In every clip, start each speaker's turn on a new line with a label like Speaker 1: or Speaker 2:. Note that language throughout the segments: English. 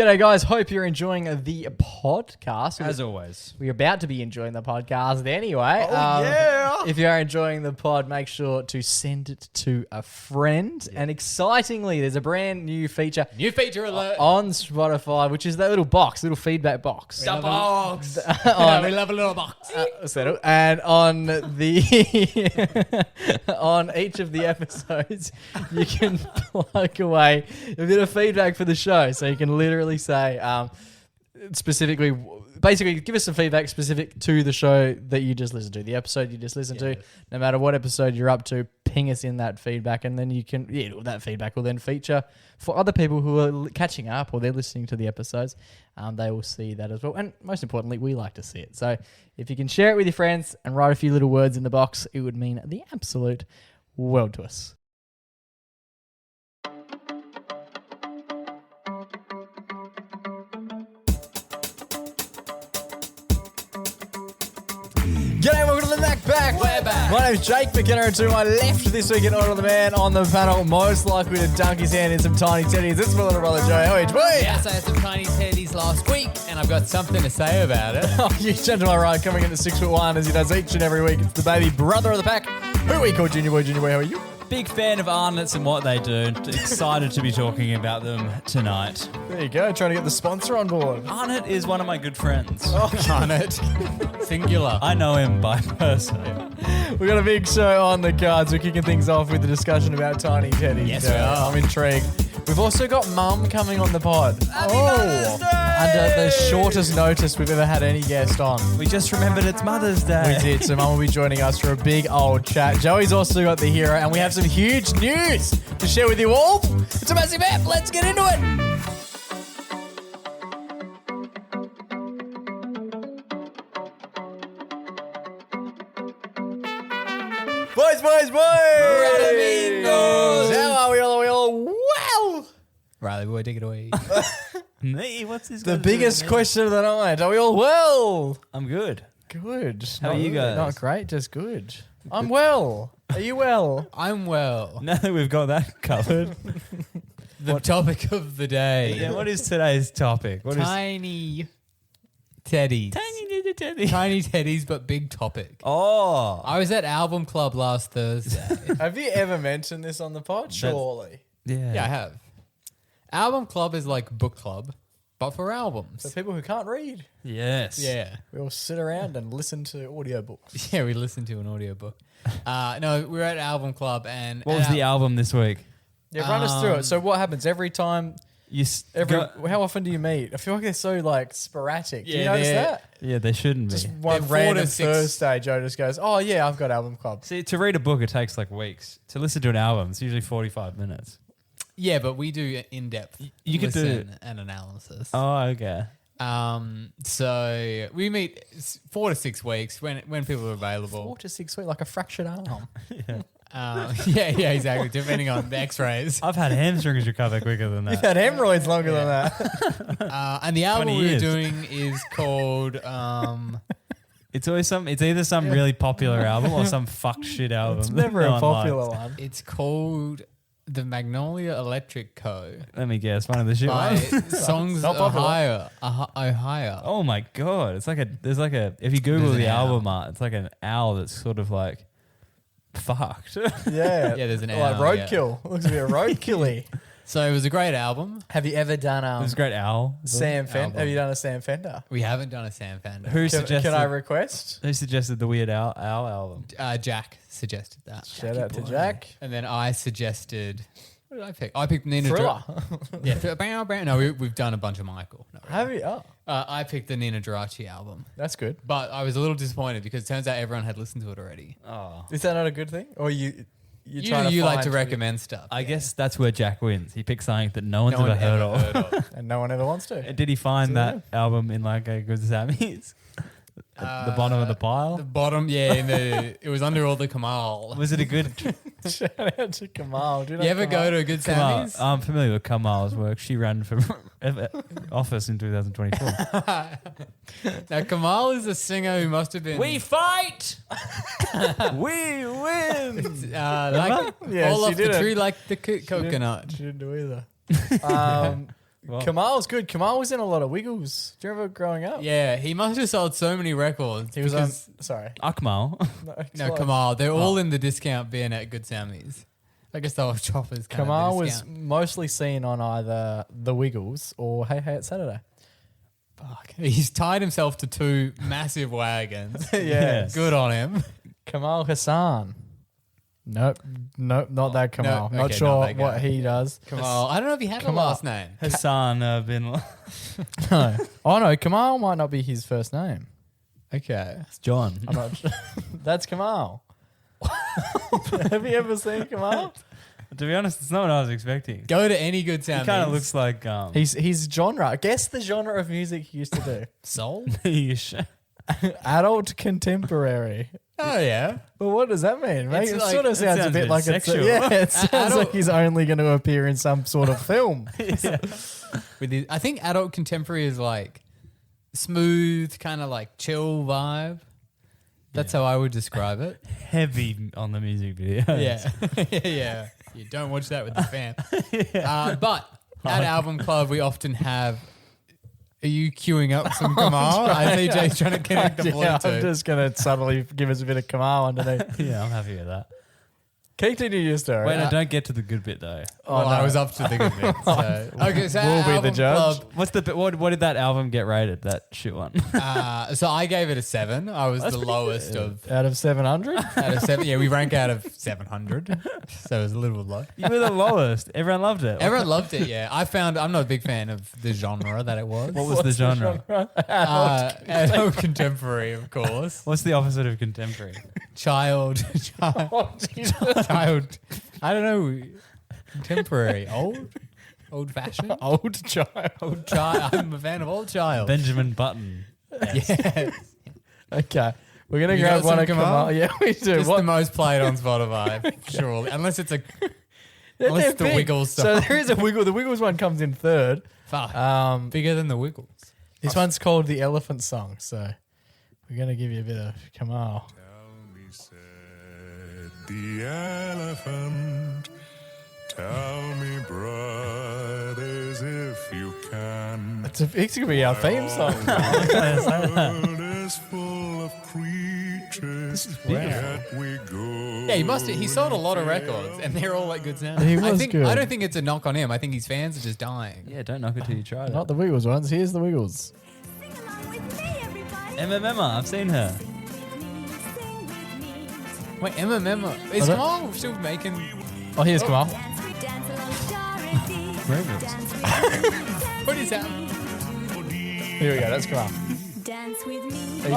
Speaker 1: G'day, guys. Hope you're enjoying the podcast.
Speaker 2: As always.
Speaker 1: We're about to be enjoying the podcast anyway.
Speaker 2: yeah.
Speaker 1: If you are enjoying the pod, make sure to send it to a friend. Yeah. And excitingly, there's a brand new feature.
Speaker 3: New feature alert.
Speaker 1: On Spotify, which is that little feedback box.
Speaker 3: The box. We love a little box.
Speaker 1: And on the on each of the episodes, you can plug away a bit of feedback for the show. So you can literally say basically give us some feedback specific to the show that you just listened to, the episode you just listened to. No matter what episode you're up to, ping us in that feedback, and then you can that feedback will then feature for other people who are catching up or they're listening to the episodes. They will see that as well, and most importantly, we like to see it. So if you can share it with your friends and write a few little words in the box, it would mean the absolute world to us. G'day, welcome to the Back.
Speaker 3: We're back.
Speaker 1: My name's Jake McKenna, and to my left this week in order, the man on the panel most likely to dunk his hand in some tiny teddies. It's my little brother Joey. How are you, boy?
Speaker 3: Yes, I had some tiny teddies last week, and I've got something to say about it.
Speaker 1: Oh, you gentlemen, all right, coming in at 6'1" as he does each and every week. It's the baby brother of the pack, who we call Junior Boy. Junior Boy, how are you?
Speaker 2: Big fan of Arnott's and what they do. Excited to be talking about them tonight.
Speaker 1: There you go, trying to get the sponsor on board.
Speaker 2: Arnott is one of my good friends.
Speaker 1: Oh,
Speaker 3: Arnott. Singular.
Speaker 2: I know him by person.
Speaker 1: We've got a big show on the cards. We're kicking things off with a discussion about tiny teddies.
Speaker 3: Yes, we are.
Speaker 1: I'm intrigued. We've also got Mum coming on the pod. Under the shortest notice we've ever had any guest on.
Speaker 2: We just remembered it's Mother's Day.
Speaker 1: We did, so Mum will be joining us for a big old chat. Joey's also got the hero, and we have some huge news to share with you all. It's a massive app. Let's get into it. Boys!
Speaker 3: Radamingos.
Speaker 1: How are we all? Are we all well?
Speaker 3: Riley boy, take it away.
Speaker 2: Me? What's this?
Speaker 1: The biggest question of the night. Are we all well?
Speaker 2: I'm good.
Speaker 1: Good.
Speaker 2: How are you guys?
Speaker 1: Not great, just good. I'm well. Are you well?
Speaker 3: I'm well.
Speaker 2: Now that we've got that covered.
Speaker 3: The topic of the day.
Speaker 2: Yeah, what is today's topic? What is
Speaker 3: Tiny teddies.
Speaker 2: Tiny little teddy.
Speaker 3: Tiny teddies, but big topic.
Speaker 2: Oh.
Speaker 3: I was at Album Club last Thursday.
Speaker 1: Have you ever mentioned this on the pod? Surely.
Speaker 2: Yeah.
Speaker 3: Yeah, I have. Album Club is like book club, but for albums.
Speaker 1: For people who can't read.
Speaker 2: Yes.
Speaker 3: Yeah.
Speaker 1: We all sit around and listen to audiobooks.
Speaker 3: Yeah, we listened to an audiobook. No, we were at Album Club and...
Speaker 2: What was the album this week?
Speaker 1: Yeah, run us through it. So what happens every time? How often do you meet? I feel like they're so like sporadic. Do you
Speaker 3: Yeah,
Speaker 1: notice
Speaker 3: they're-
Speaker 1: that?
Speaker 2: Yeah, they shouldn't be.
Speaker 1: Just one
Speaker 3: They're 4 to
Speaker 1: random
Speaker 3: 6.
Speaker 1: Thursday, Joe just goes, "Oh yeah, I've got album club."
Speaker 2: See, to read a book, it takes like weeks. To listen to an album, it's usually 45 minutes.
Speaker 3: Yeah, but we do in-depth
Speaker 2: You could do
Speaker 3: listen and analysis.
Speaker 2: Oh, okay.
Speaker 3: So we meet 4 to 6 weeks when people are available.
Speaker 1: 4 to 6 weeks, like a fractured arm.
Speaker 3: Yeah, exactly. Depending on the X-rays.
Speaker 2: I've had hamstrings recover quicker than
Speaker 1: You've
Speaker 2: that.
Speaker 1: had hemorrhoids longer than that.
Speaker 3: And the album
Speaker 2: 20
Speaker 3: we were
Speaker 2: years.
Speaker 3: doing is called...
Speaker 2: It's always it's either some really popular album or some fucked shit album.
Speaker 1: It's
Speaker 2: that
Speaker 1: never
Speaker 2: no
Speaker 1: a
Speaker 2: one
Speaker 1: popular
Speaker 2: likes.
Speaker 1: one.
Speaker 3: it's called The Magnolia Electric Co.
Speaker 2: Let me guess, one of the shit
Speaker 3: by
Speaker 2: ones.
Speaker 3: Songs
Speaker 1: Not popular.
Speaker 3: Ohio.
Speaker 2: Oh my god, it's like if you Google
Speaker 3: There's
Speaker 2: the
Speaker 3: an owl.
Speaker 2: album art, it's like an owl that's sort of like fucked.
Speaker 1: Yeah,
Speaker 3: Yeah, there's an
Speaker 1: like
Speaker 3: owl, yeah.
Speaker 1: roadkill. Looks to be a roadkilly.
Speaker 3: So it was a great album.
Speaker 1: Have you ever done
Speaker 2: It's a great owl.
Speaker 1: Sam Fender?
Speaker 3: Album.
Speaker 1: Have you done a Sam Fender?
Speaker 3: We haven't done a Sam Fender.
Speaker 2: Who
Speaker 1: Can
Speaker 2: suggested?
Speaker 1: I request?
Speaker 2: Who suggested the Weird Owl album?
Speaker 3: Jack suggested that.
Speaker 1: Shout out to Jack.
Speaker 3: And then I suggested... What did I pick? I picked Nina...
Speaker 1: Thriller.
Speaker 3: Yeah. Bow, bow. No, we've done a bunch of Michael. No,
Speaker 1: Have you? Oh,
Speaker 3: I picked the Nina Geraci album.
Speaker 1: that's good.
Speaker 3: But I was a little disappointed because it turns out everyone had listened to it already.
Speaker 2: Oh,
Speaker 1: Is that not a good thing? Or you're trying to
Speaker 3: You like
Speaker 1: find
Speaker 3: to recommend stuff.
Speaker 2: I guess that's where Jack wins. He picks something that no one's ever heard of.
Speaker 1: and no one ever wants to.
Speaker 2: Did he find
Speaker 1: So,
Speaker 2: that album in like a good Sammy's? The bottom of the pile?
Speaker 3: The bottom, yeah. It was under all the Kamal.
Speaker 2: Was it a good...
Speaker 1: Shout out to Kamal. Do
Speaker 3: You ever go to a good
Speaker 2: Kamal,
Speaker 3: Sammy's?
Speaker 2: I'm familiar with Kamal's work. She ran for office in 2024.
Speaker 3: Now, Kamal is a singer who must have been...
Speaker 2: We fight! We win!
Speaker 3: like
Speaker 1: Yeah,
Speaker 3: fall
Speaker 1: she
Speaker 3: off the
Speaker 1: didn't.
Speaker 3: tree like the coconut.
Speaker 1: She didn't do either.
Speaker 2: Well,
Speaker 1: Kamal's good. Kamal was in a lot of Wiggles. Do you remember growing up?
Speaker 3: Yeah, he must have sold so many records.
Speaker 1: He was on.
Speaker 3: because-
Speaker 1: Sorry.
Speaker 2: Akmal.
Speaker 3: No, Kamal. They're all in the discount bin at Good Sammy's. I guess they were choppers.
Speaker 1: Kamal was
Speaker 3: discount.
Speaker 1: mostly seen on either the Wiggles or Hey Hey It's Saturday.
Speaker 3: Fuck. He's tied himself to 2 massive wagons.
Speaker 1: Yes.
Speaker 3: Good on him.
Speaker 1: Kamal Hassan. Nope, not that Kamal.
Speaker 3: no,
Speaker 1: Not
Speaker 3: okay,
Speaker 1: sure
Speaker 3: not that
Speaker 1: what
Speaker 3: guy.
Speaker 1: he does.
Speaker 3: Kamal. I don't know if he had a
Speaker 1: Kamal.
Speaker 3: last name.
Speaker 2: Hassan bin.
Speaker 1: No. Oh no, Kamal might not be his first name.
Speaker 3: Okay.
Speaker 2: It's John.
Speaker 1: I'm not sure. That's Kamal. Have you ever seen Kamal?
Speaker 2: To be honest, it's not what I was expecting.
Speaker 3: Go to any Good
Speaker 2: He
Speaker 3: Sammy's.
Speaker 2: kind of looks like
Speaker 1: He's genre. Guess the genre of music he used to do.
Speaker 3: soul.
Speaker 2: niche.
Speaker 1: Adult contemporary.
Speaker 3: Oh yeah.
Speaker 1: But what does that mean? Mate?
Speaker 3: It's
Speaker 1: It
Speaker 3: like-
Speaker 1: sort of
Speaker 2: it
Speaker 1: sounds a
Speaker 2: sounds
Speaker 1: bit
Speaker 2: a bit
Speaker 1: like
Speaker 2: sexual.
Speaker 1: it sounds
Speaker 3: Adult-
Speaker 1: like he's only going to appear in some sort of film.
Speaker 3: With his, I think adult contemporary is like smooth, kind of like chill vibe. That's how I would describe it.
Speaker 2: Heavy on the music video.
Speaker 3: Yeah. You don't watch that with the fam. But at Album Club, we often have. Are you queuing up some Kamal? I see Jay's trying to connect the
Speaker 1: Yeah,
Speaker 3: Bluetooth.
Speaker 1: I'm just going to subtly give us a bit of Kamal underneath.
Speaker 2: Yeah, I'm happy with that.
Speaker 1: Continue your story.
Speaker 2: Wait, no, don't get to the good bit though.
Speaker 3: Well, I was up to the good bit. So. Okay, so
Speaker 1: We'll
Speaker 3: at
Speaker 1: be the
Speaker 3: Album
Speaker 1: judge.
Speaker 3: Club,
Speaker 2: What's the what did that album get rated? That shit one.
Speaker 3: so I gave it a 7. I was the lowest of
Speaker 1: Out of 700?
Speaker 3: out of 7. Yeah, we rank out of 700, so it was a little low.
Speaker 2: You were the lowest. Everyone loved it.
Speaker 3: Everyone loved it. Yeah, I'm not a big fan of the genre that it was.
Speaker 2: What was the genre?
Speaker 3: Adult contemporary, of course.
Speaker 2: What's the opposite of contemporary?
Speaker 3: Child.
Speaker 1: Oh, Jesus.
Speaker 3: Child. I don't know. Contemporary. Old fashioned.
Speaker 1: Old child.
Speaker 3: Old child. I'm a fan of old child.
Speaker 2: Benjamin Button.
Speaker 3: Yeah.
Speaker 1: Okay. We're going to
Speaker 3: You
Speaker 1: grab
Speaker 3: got
Speaker 1: one
Speaker 3: some
Speaker 1: of Kamal.
Speaker 3: Kamal?
Speaker 1: Yeah, we do.
Speaker 3: Just
Speaker 1: What?
Speaker 3: the most played on Spotify, surely. Unless it's
Speaker 1: They're
Speaker 3: the
Speaker 1: big.
Speaker 3: Wiggles
Speaker 1: So
Speaker 3: stuff.
Speaker 1: there is a Wiggle. The Wiggles one comes in third.
Speaker 3: Fuck. Bigger than the Wiggles.
Speaker 1: This one's called the Elephant Song. So we're going to give you a bit of Kamal.
Speaker 4: Tell me, said the elephant, tell me, brothers, if you can.
Speaker 1: It's going to be our theme song.
Speaker 4: The world is full of creatures, yet we go.
Speaker 3: Yeah, he sold a lot of records, and they're all like good sound.
Speaker 1: He was good.
Speaker 3: I don't think it's a knock on him. I think his fans are just dying.
Speaker 2: Yeah, don't knock it till you try it.
Speaker 1: Not the Wiggles ones. Here's the Wiggles.
Speaker 5: Sing along with me, everybody.
Speaker 2: Emma, I've seen her.
Speaker 5: Sing with me.
Speaker 3: Wait, Emma. Is
Speaker 1: that-
Speaker 3: Kamal still making?
Speaker 1: Oh, here's Kamal.
Speaker 5: Dance along with Dorothy.
Speaker 2: Ravens.
Speaker 5: Dance with me.
Speaker 3: What is that?
Speaker 1: Here we go. That's Kamal.
Speaker 5: Dance with me.
Speaker 1: He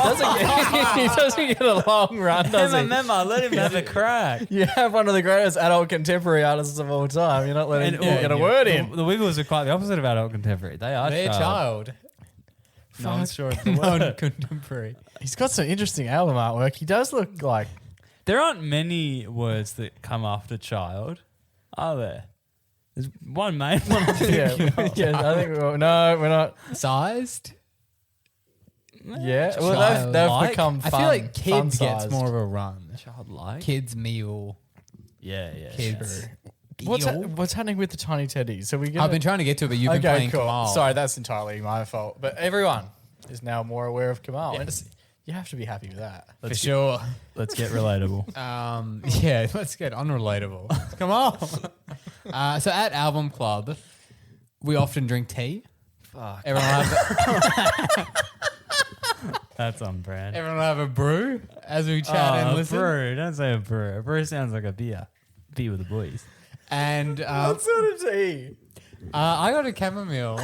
Speaker 1: doesn't get a long run, does he?
Speaker 2: Emma, let him have a crack.
Speaker 1: You have one of the greatest adult contemporary artists of all time. You're not letting him get a word in.
Speaker 2: The Wiggles are quite the opposite of adult contemporary. They are
Speaker 3: They're child.
Speaker 2: No one's sure of the word.
Speaker 3: Non-contemporary.
Speaker 1: He's got some interesting album artwork. He does look like
Speaker 2: There aren't many words that come after child, are there? There's one main one. I'm thinking of.
Speaker 1: I think we're not.
Speaker 3: Sized?
Speaker 1: Yeah, well
Speaker 3: Child.
Speaker 1: they've
Speaker 2: Like?
Speaker 1: become fun.
Speaker 3: I feel like kids gets
Speaker 1: fun-sized.
Speaker 3: more of a run.
Speaker 2: Childlike.
Speaker 3: Kids meal.
Speaker 2: Yeah.
Speaker 3: Kids.
Speaker 1: What's happening with the tiny teddies? So we get
Speaker 3: I've been trying to get to it, but you've been
Speaker 1: okay,
Speaker 3: playing
Speaker 1: cool.
Speaker 3: Kamal.
Speaker 1: Sorry, that's entirely my fault. But everyone is now more aware of Kamal. And
Speaker 3: Yes.
Speaker 1: you have to be happy with that.
Speaker 3: For sure.
Speaker 2: Let's get relatable.
Speaker 3: Yeah, let's get unrelatable. Come on. So at Album Club, we often drink tea.
Speaker 2: Fuck.
Speaker 3: Everyone will have,
Speaker 2: That's on brand.
Speaker 3: everyone will have a brew as we chat and
Speaker 2: a
Speaker 3: listen.
Speaker 2: brew. Don't say a brew. A brew sounds like a beer. Beer with the boys.
Speaker 3: And
Speaker 1: What sort of tea?
Speaker 3: I got a chamomile,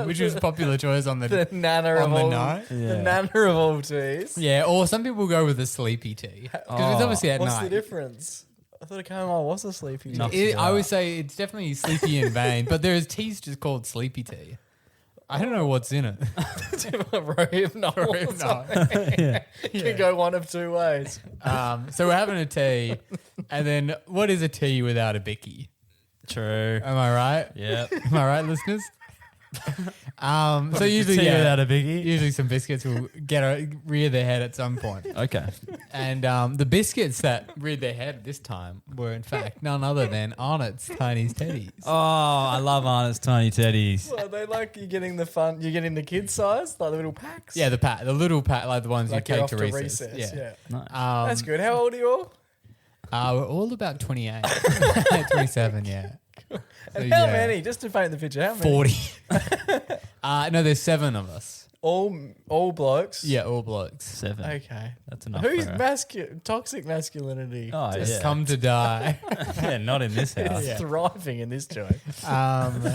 Speaker 3: which was a popular choice on
Speaker 1: The
Speaker 3: the
Speaker 1: nana
Speaker 3: on
Speaker 1: of
Speaker 3: the
Speaker 1: all.
Speaker 3: night.
Speaker 1: The
Speaker 2: Yeah.
Speaker 1: nana of all teas.
Speaker 3: Yeah, or some people go with a sleepy tea because it's obviously at
Speaker 1: What's
Speaker 3: night.
Speaker 1: the difference? I thought a chamomile was a sleepy tea.
Speaker 2: No.
Speaker 3: I would say it's definitely sleepy in vain, but there is teas just called sleepy tea. I don't know what's in it.
Speaker 1: Rohypnol.
Speaker 3: No.
Speaker 1: You can go one of two ways.
Speaker 3: So we're having a tea, and then what is a tea without a bicky?
Speaker 2: True.
Speaker 3: Am I right?
Speaker 2: Yeah.
Speaker 3: Am I right, listeners? So usually,
Speaker 2: Tea
Speaker 3: yeah,
Speaker 2: without a biggie.
Speaker 3: usually some biscuits will rear their head at some point.
Speaker 2: Okay.
Speaker 3: And the biscuits that reared their head this time were, in fact, none other than Arnott's Tiny Teddies.
Speaker 2: Oh, I love Arnott's Tiny Teddies.
Speaker 1: Well, they like you're getting the kid size, like the little packs.
Speaker 3: Yeah, the little pack, like the ones
Speaker 1: like
Speaker 3: you
Speaker 1: get
Speaker 3: take
Speaker 1: off
Speaker 3: to
Speaker 1: to
Speaker 3: recess.
Speaker 1: recess. Yeah.
Speaker 2: Nice.
Speaker 1: That's good. How old are you all?
Speaker 3: We're all about 28. 27, yeah. So,
Speaker 1: And how
Speaker 3: yeah.
Speaker 1: many? Just to paint the picture, how many?
Speaker 3: 40. No, there's 7 of us.
Speaker 1: All blokes.
Speaker 3: Yeah, all blokes.
Speaker 2: 7.
Speaker 1: Okay.
Speaker 2: That's enough.
Speaker 1: Who's
Speaker 2: for her.
Speaker 1: toxic masculinity?
Speaker 2: Oh,
Speaker 3: Just
Speaker 2: yeah.
Speaker 3: come to die.
Speaker 2: Yeah, not in this house.
Speaker 3: Yeah.
Speaker 1: Thriving in this joint.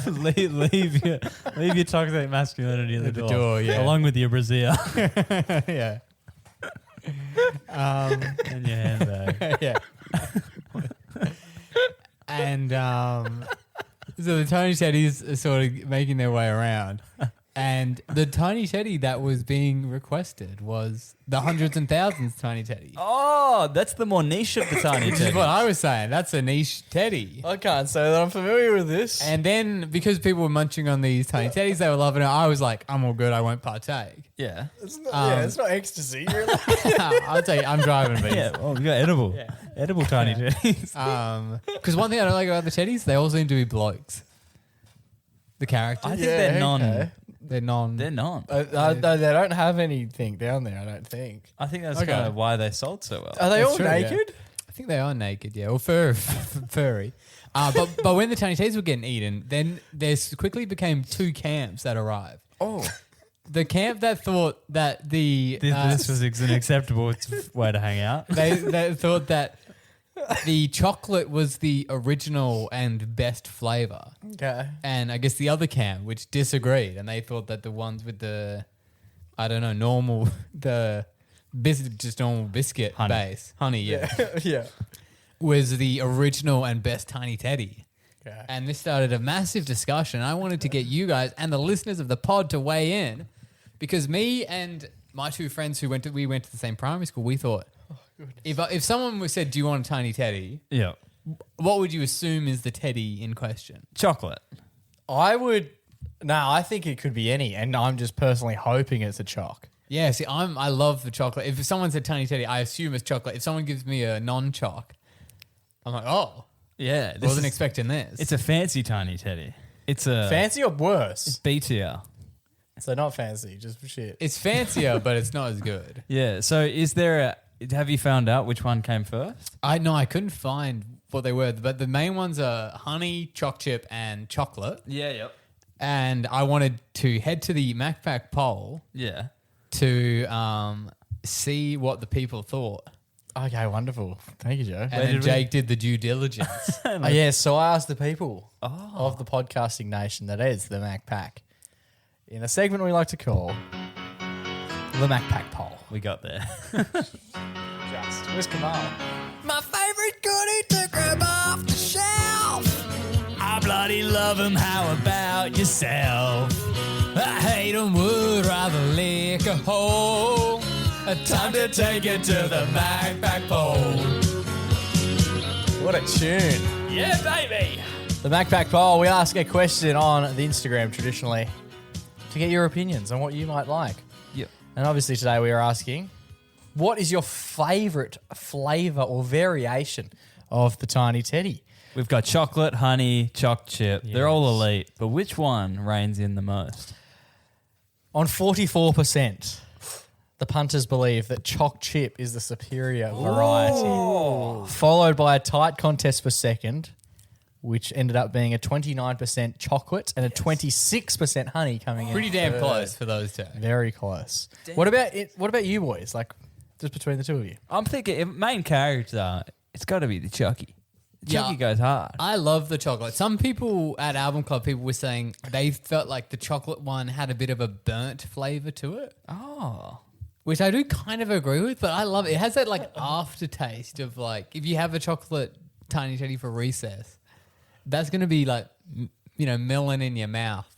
Speaker 2: leave your toxic masculinity at the door.
Speaker 3: yeah.
Speaker 2: Along with your brassiere
Speaker 3: Yeah.
Speaker 2: and your handbag.
Speaker 3: Yeah. And so the Tiny Teddies are sort of making their way around. And the Tiny Teddy that was being requested was the hundreds and thousands Tiny Teddy.
Speaker 2: Oh, that's the more niche of the Tiny
Speaker 3: Which is
Speaker 2: Teddy.
Speaker 3: what I was saying. That's a niche Teddy.
Speaker 1: I can't say that I'm familiar with this.
Speaker 3: And then because people were munching on these Tiny Teddies, they were loving it. I was like, I'm all good. I won't partake.
Speaker 2: Yeah.
Speaker 1: It's not, it's not ecstasy. Really.
Speaker 3: I'll tell you, I'm driving these.
Speaker 2: Yeah, well, we got edible.
Speaker 3: Yeah.
Speaker 2: Edible Tiny Teddies.
Speaker 3: Because one thing I don't like about the Teddies, they all seem to be blokes. The characters.
Speaker 2: I think they're non.
Speaker 1: okay.
Speaker 3: They're non.
Speaker 2: They're non.
Speaker 1: They don't have anything down there, I don't think.
Speaker 2: I think that's
Speaker 3: Okay.
Speaker 2: kind of why they sold so well.
Speaker 1: Are they
Speaker 3: That's
Speaker 1: all
Speaker 3: true, yeah.
Speaker 1: naked?
Speaker 3: I think they are naked, yeah, or furry. But when the Tiny Teddies were getting eaten, then there quickly became 2 camps that arrived.
Speaker 1: Oh.
Speaker 3: The camp that thought that
Speaker 2: This was an acceptable way to hang out.
Speaker 3: they thought that the chocolate was the original and best flavor.
Speaker 1: Okay.
Speaker 3: And I guess the other camp, which disagreed, and they thought that the ones with the, I don't know, normal, just normal biscuit
Speaker 2: Honey.
Speaker 3: base, honey, yeah,
Speaker 1: Yeah.
Speaker 3: was the original and best Tiny Teddy.
Speaker 1: Okay.
Speaker 3: And this started a massive discussion. I wanted to get you guys and the listeners of the pod to weigh in, because me and my 2 friends we went to the same primary school, we thought, if someone said, "Do you want a Tiny Teddy?"
Speaker 2: Yeah.
Speaker 3: what would you assume is the Teddy in question?
Speaker 2: Chocolate.
Speaker 1: I think it could be any, and I'm just personally hoping it's a choc.
Speaker 3: Yeah, see, I love the chocolate. If someone said Tiny Teddy, I assume it's chocolate. If someone gives me a non-choc, I'm like, oh,
Speaker 2: Yeah.
Speaker 3: wasn't expecting this.
Speaker 2: It's a fancy Tiny Teddy. It's a
Speaker 1: Fancy or worse?
Speaker 2: B tier.
Speaker 1: So not fancy, just shit.
Speaker 3: It's fancier, but it's not as good.
Speaker 2: Yeah. So is there have you found out which one came first?
Speaker 3: I couldn't find what they were, but the main ones are honey, choc chip, and chocolate.
Speaker 2: Yeah. Yep.
Speaker 3: And I wanted to head to the MacPack poll
Speaker 2: Yeah.
Speaker 3: to see what the people thought.
Speaker 1: Okay, wonderful. Thank you, Joe.
Speaker 3: And then Jake did the due diligence.
Speaker 1: So I asked the people of the podcasting nation that is the Mac Pack in a segment we like to call the Mac Pack poll.
Speaker 2: We got there.
Speaker 1: Where's Kamal?
Speaker 3: My favorite goodie to grab off the shelf.
Speaker 2: I bloody love him. How about yourself?
Speaker 3: I hate 'em, would rather lick a hole. Time to take it to the MacPack poll.
Speaker 1: What a tune.
Speaker 2: Yeah, baby.
Speaker 1: The Mac Pack poll, we ask a question on the Instagram traditionally to get your opinions on what you might like.
Speaker 2: Yep.
Speaker 1: And obviously today we are asking, what is your favourite flavour or variation of the Tiny Teddy?
Speaker 2: We've got chocolate, honey, choc chip. They're all
Speaker 1: Yes.
Speaker 2: elite, but which one reigns in the most?
Speaker 1: On 44%, the punters believe that choc chip is the superior variety, followed by a tight contest for second, which ended up being a 29% chocolate and a 26% honey coming in.
Speaker 3: Pretty damn
Speaker 1: third.
Speaker 3: close for those two.
Speaker 1: Very close. What about you boys? Like, just between the two of you.
Speaker 2: I'm thinking main character. It's got to be the Chucky. The
Speaker 3: Yeah.
Speaker 2: Chucky goes hard.
Speaker 3: I love the chocolate. Some people at Album Club, people were saying they felt like the chocolate one had a bit of a burnt flavour to it,
Speaker 2: Oh.
Speaker 3: which I do kind of agree with, but I love it. It has that like aftertaste of like, if you have a chocolate Tiny Teddy for recess, that's going to be like, melon in your mouth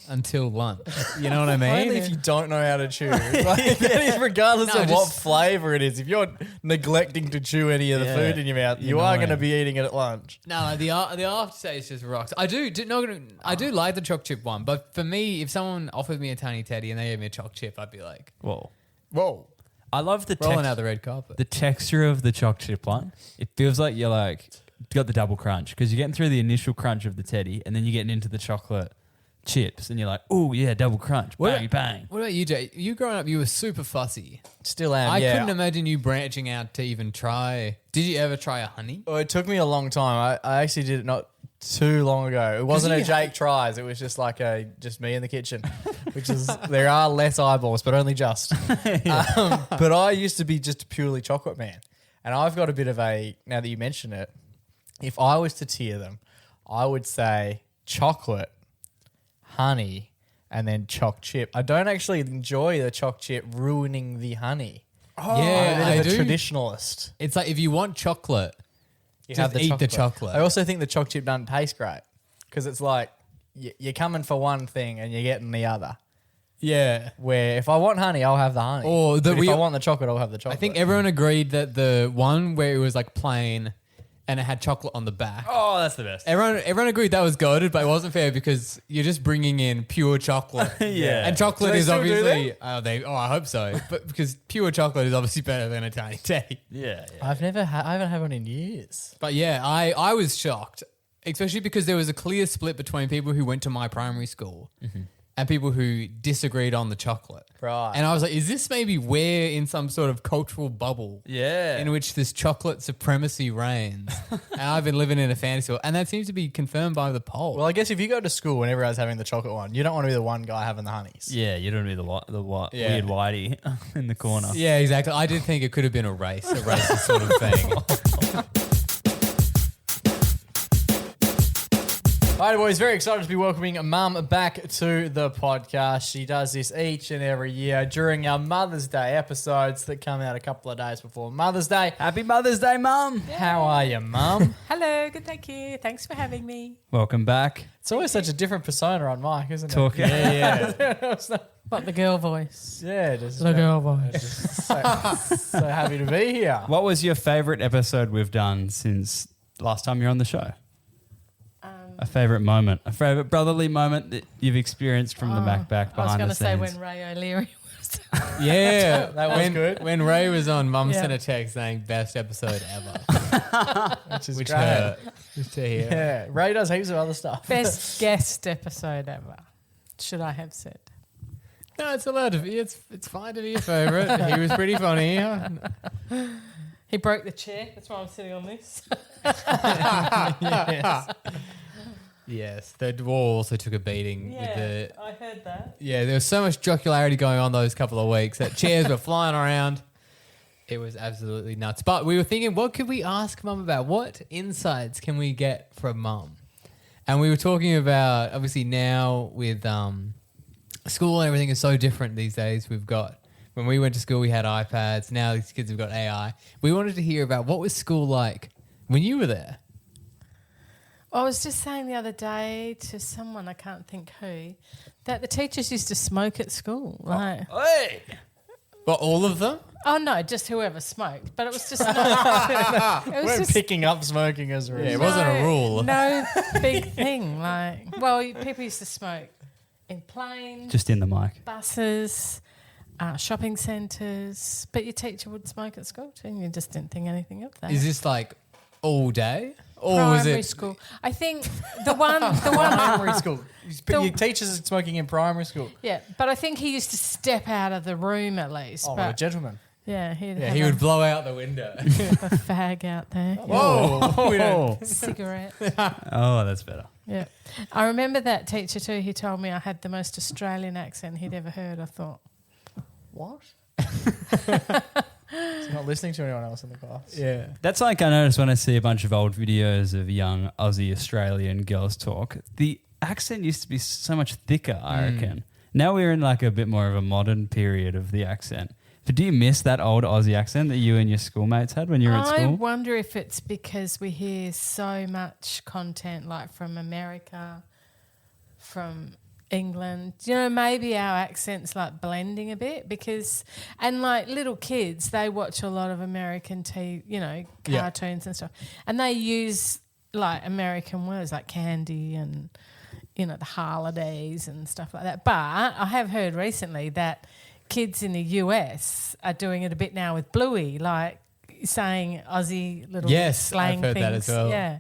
Speaker 3: until lunch. You know what I mean?
Speaker 1: Only if you don't know how to chew. Like, that is regardless
Speaker 3: No,
Speaker 1: of what
Speaker 3: just-
Speaker 1: flavour it is. If you're neglecting to chew any of the
Speaker 2: Yeah.
Speaker 1: food in your mouth, you
Speaker 2: You're
Speaker 1: are going to
Speaker 2: annoying.
Speaker 1: be eating it at lunch.
Speaker 3: No, the aftertaste just rocks. I do like the choc chip one, but for me, if someone offered me a tiny teddy and they gave me a choc chip, I'd be like
Speaker 2: Whoa.
Speaker 1: Whoa.
Speaker 2: I love the
Speaker 3: rolling
Speaker 2: text-
Speaker 3: out the red carpet.
Speaker 2: the texture of the choc chip one. It feels like you're like got the double crunch because you're getting through the initial crunch of the teddy and then you're getting into the chocolate chips and you're like, oh yeah, double crunch,
Speaker 3: What
Speaker 2: bang bang.
Speaker 3: What about you, Jay? You growing up, you were super fussy.
Speaker 1: Still am,
Speaker 3: I
Speaker 1: yeah.
Speaker 3: couldn't imagine you branching out to even try. Did you ever try a honey?
Speaker 1: Well, it took me a long time. I actually did it not too long ago. It wasn't a
Speaker 3: you-
Speaker 1: Jake tries. It was just like just me in the kitchen, which is there are less eyeballs, but only just. But I used to be just a purely chocolate man, and I've got a bit of a. Now that you mention it, if I was to tier them, I would say chocolate, honey, and then choc chip. I don't actually enjoy the choc chip ruining the honey.
Speaker 3: yeah,
Speaker 1: I'm a
Speaker 3: I
Speaker 1: bit of a
Speaker 3: do.
Speaker 1: traditionalist.
Speaker 3: It's like if you want chocolate,
Speaker 1: You
Speaker 3: just eat the chocolate.
Speaker 1: I also think the choc chip doesn't taste great because it's like you're coming for one thing and you're getting the other.
Speaker 3: yeah.
Speaker 1: Where if I want honey, I'll have the honey.
Speaker 3: Or
Speaker 1: But if I want the chocolate, I'll have the
Speaker 3: I
Speaker 1: chocolate.
Speaker 3: think everyone agreed that the one where it was like plain and it had chocolate on the back.
Speaker 2: Oh, that's the best.
Speaker 3: Everyone agreed that was goated, but it wasn't fair because you're just bringing in pure chocolate.
Speaker 2: Yeah.
Speaker 3: And chocolate
Speaker 1: Do they
Speaker 3: is
Speaker 1: still do
Speaker 3: obviously I hope so. But because pure chocolate is obviously better than a tiny teddy.
Speaker 2: Yeah, yeah.
Speaker 1: I haven't had one in years.
Speaker 3: But yeah, I was shocked, especially because there was a clear split between people who went to my primary school and people who disagreed on the chocolate.
Speaker 1: Right.
Speaker 3: And I was like, is this maybe we're in some sort of cultural bubble?
Speaker 2: Yeah.
Speaker 3: In which this chocolate supremacy reigns. And I've been living in a fantasy world. And that seems to be confirmed by the poll.
Speaker 1: Well, I guess if you go to school and everyone's having the chocolate one, you don't want to be the one guy having the honeys.
Speaker 2: Yeah, you don't need the
Speaker 1: Yeah.
Speaker 2: weird whitey in the corner.
Speaker 3: yeah, exactly. I did think it could have been a racist sort of thing.
Speaker 1: All right, boys, very excited to be welcoming Mum back to the podcast. She does this each and every year during our Mother's Day episodes that come out a couple of days before Mother's Day.
Speaker 2: Happy Mother's Day, Mum.
Speaker 1: How are you, Mum?
Speaker 6: Hello, good, thank you. Thanks for having me.
Speaker 2: Welcome back.
Speaker 1: It's always such a different persona on mic, isn't it?
Speaker 2: Talking.
Speaker 1: Yeah.
Speaker 6: What, the girl voice?
Speaker 1: Yeah, just
Speaker 6: The girl voice.
Speaker 1: just so happy to be here.
Speaker 2: What was your favorite episode we've done since last time you're on the show? A favorite moment, a favorite brotherly moment that you've experienced from the back
Speaker 6: I was
Speaker 2: behind
Speaker 6: going
Speaker 2: the
Speaker 6: to say
Speaker 2: scenes.
Speaker 6: when Ray O'Leary was.
Speaker 3: Yeah.
Speaker 1: That was good.
Speaker 3: When Ray was on, Mum
Speaker 6: Yeah.
Speaker 3: sent a text saying best episode ever.
Speaker 1: Which is
Speaker 3: Which
Speaker 1: great.
Speaker 3: hurt. Just to hear.
Speaker 1: Yeah, Ray does heaps of other stuff.
Speaker 6: Best guest episode ever, should I have said.
Speaker 3: No, it's allowed to be. It's fine to be your favourite. He was pretty funny.
Speaker 6: He broke the chair. That's why I'm sitting on this.
Speaker 3: Yes, the wall also took a beating with the.
Speaker 6: I heard that.
Speaker 3: Yeah, there was so much jocularity going on those couple of weeks that chairs were flying around. It was absolutely nuts. But we were thinking, what could we ask Mum about? What insights can we get from Mum? And we were talking about, obviously now with school and everything is so different these days. We've got, when we went to school, we had iPads. Now these kids have got AI. We wanted to hear about what was school like when you were there?
Speaker 6: I was just saying the other day to someone, I can't think who, that the teachers used to smoke at school. Like,
Speaker 2: Hey!
Speaker 3: Well, all of them?
Speaker 6: oh no, just whoever smoked. But it was just not, it was
Speaker 1: We're
Speaker 6: just
Speaker 1: picking up smoking as a result.
Speaker 3: Yeah, it wasn't a rule.
Speaker 6: No big thing. Like, well, people used to smoke in planes,
Speaker 2: Just in the mic.
Speaker 6: buses, shopping centres, but your teacher would smoke at school too, and you just didn't think anything of that.
Speaker 3: Is this like all day? Or was
Speaker 6: Primary
Speaker 3: it
Speaker 6: school? I think the one,
Speaker 1: primary school.
Speaker 6: The-
Speaker 1: Your teachers are smoking in primary school.
Speaker 6: yeah. But I think he used to step out of the room at least.
Speaker 1: Oh,
Speaker 6: but
Speaker 1: a gentleman.
Speaker 6: yeah, he'd
Speaker 3: Yeah,
Speaker 6: have
Speaker 3: he
Speaker 6: a,
Speaker 3: would blow out the window.
Speaker 6: a fag out there.
Speaker 3: Whoa. We don't-
Speaker 6: Cigarette.
Speaker 2: Oh, that's better.
Speaker 6: Yeah. I remember that teacher too. He told me I had the most Australian accent he'd ever heard. I thought,
Speaker 1: What? He's not listening to anyone else in the class.
Speaker 3: Yeah.
Speaker 2: That's like I notice when I see a bunch of old videos of young Aussie Australian girls talk. The accent used to be so much thicker, I reckon. Now we're in like a bit more of a modern period of the accent. But do you miss that old Aussie accent that you and your schoolmates had when you were at
Speaker 6: I
Speaker 2: school?
Speaker 6: wonder if it's because we hear so much content like from America, from England. You know, maybe our accent's like blending a bit and like little kids, they watch a lot of American cartoons and stuff, and they use like American words like candy and, you know, the holidays and stuff like that. But I have heard recently that kids in the US are doing it a bit now with Bluey, like saying Aussie little slang
Speaker 3: I've heard
Speaker 6: things.
Speaker 3: that as well.
Speaker 6: Yeah.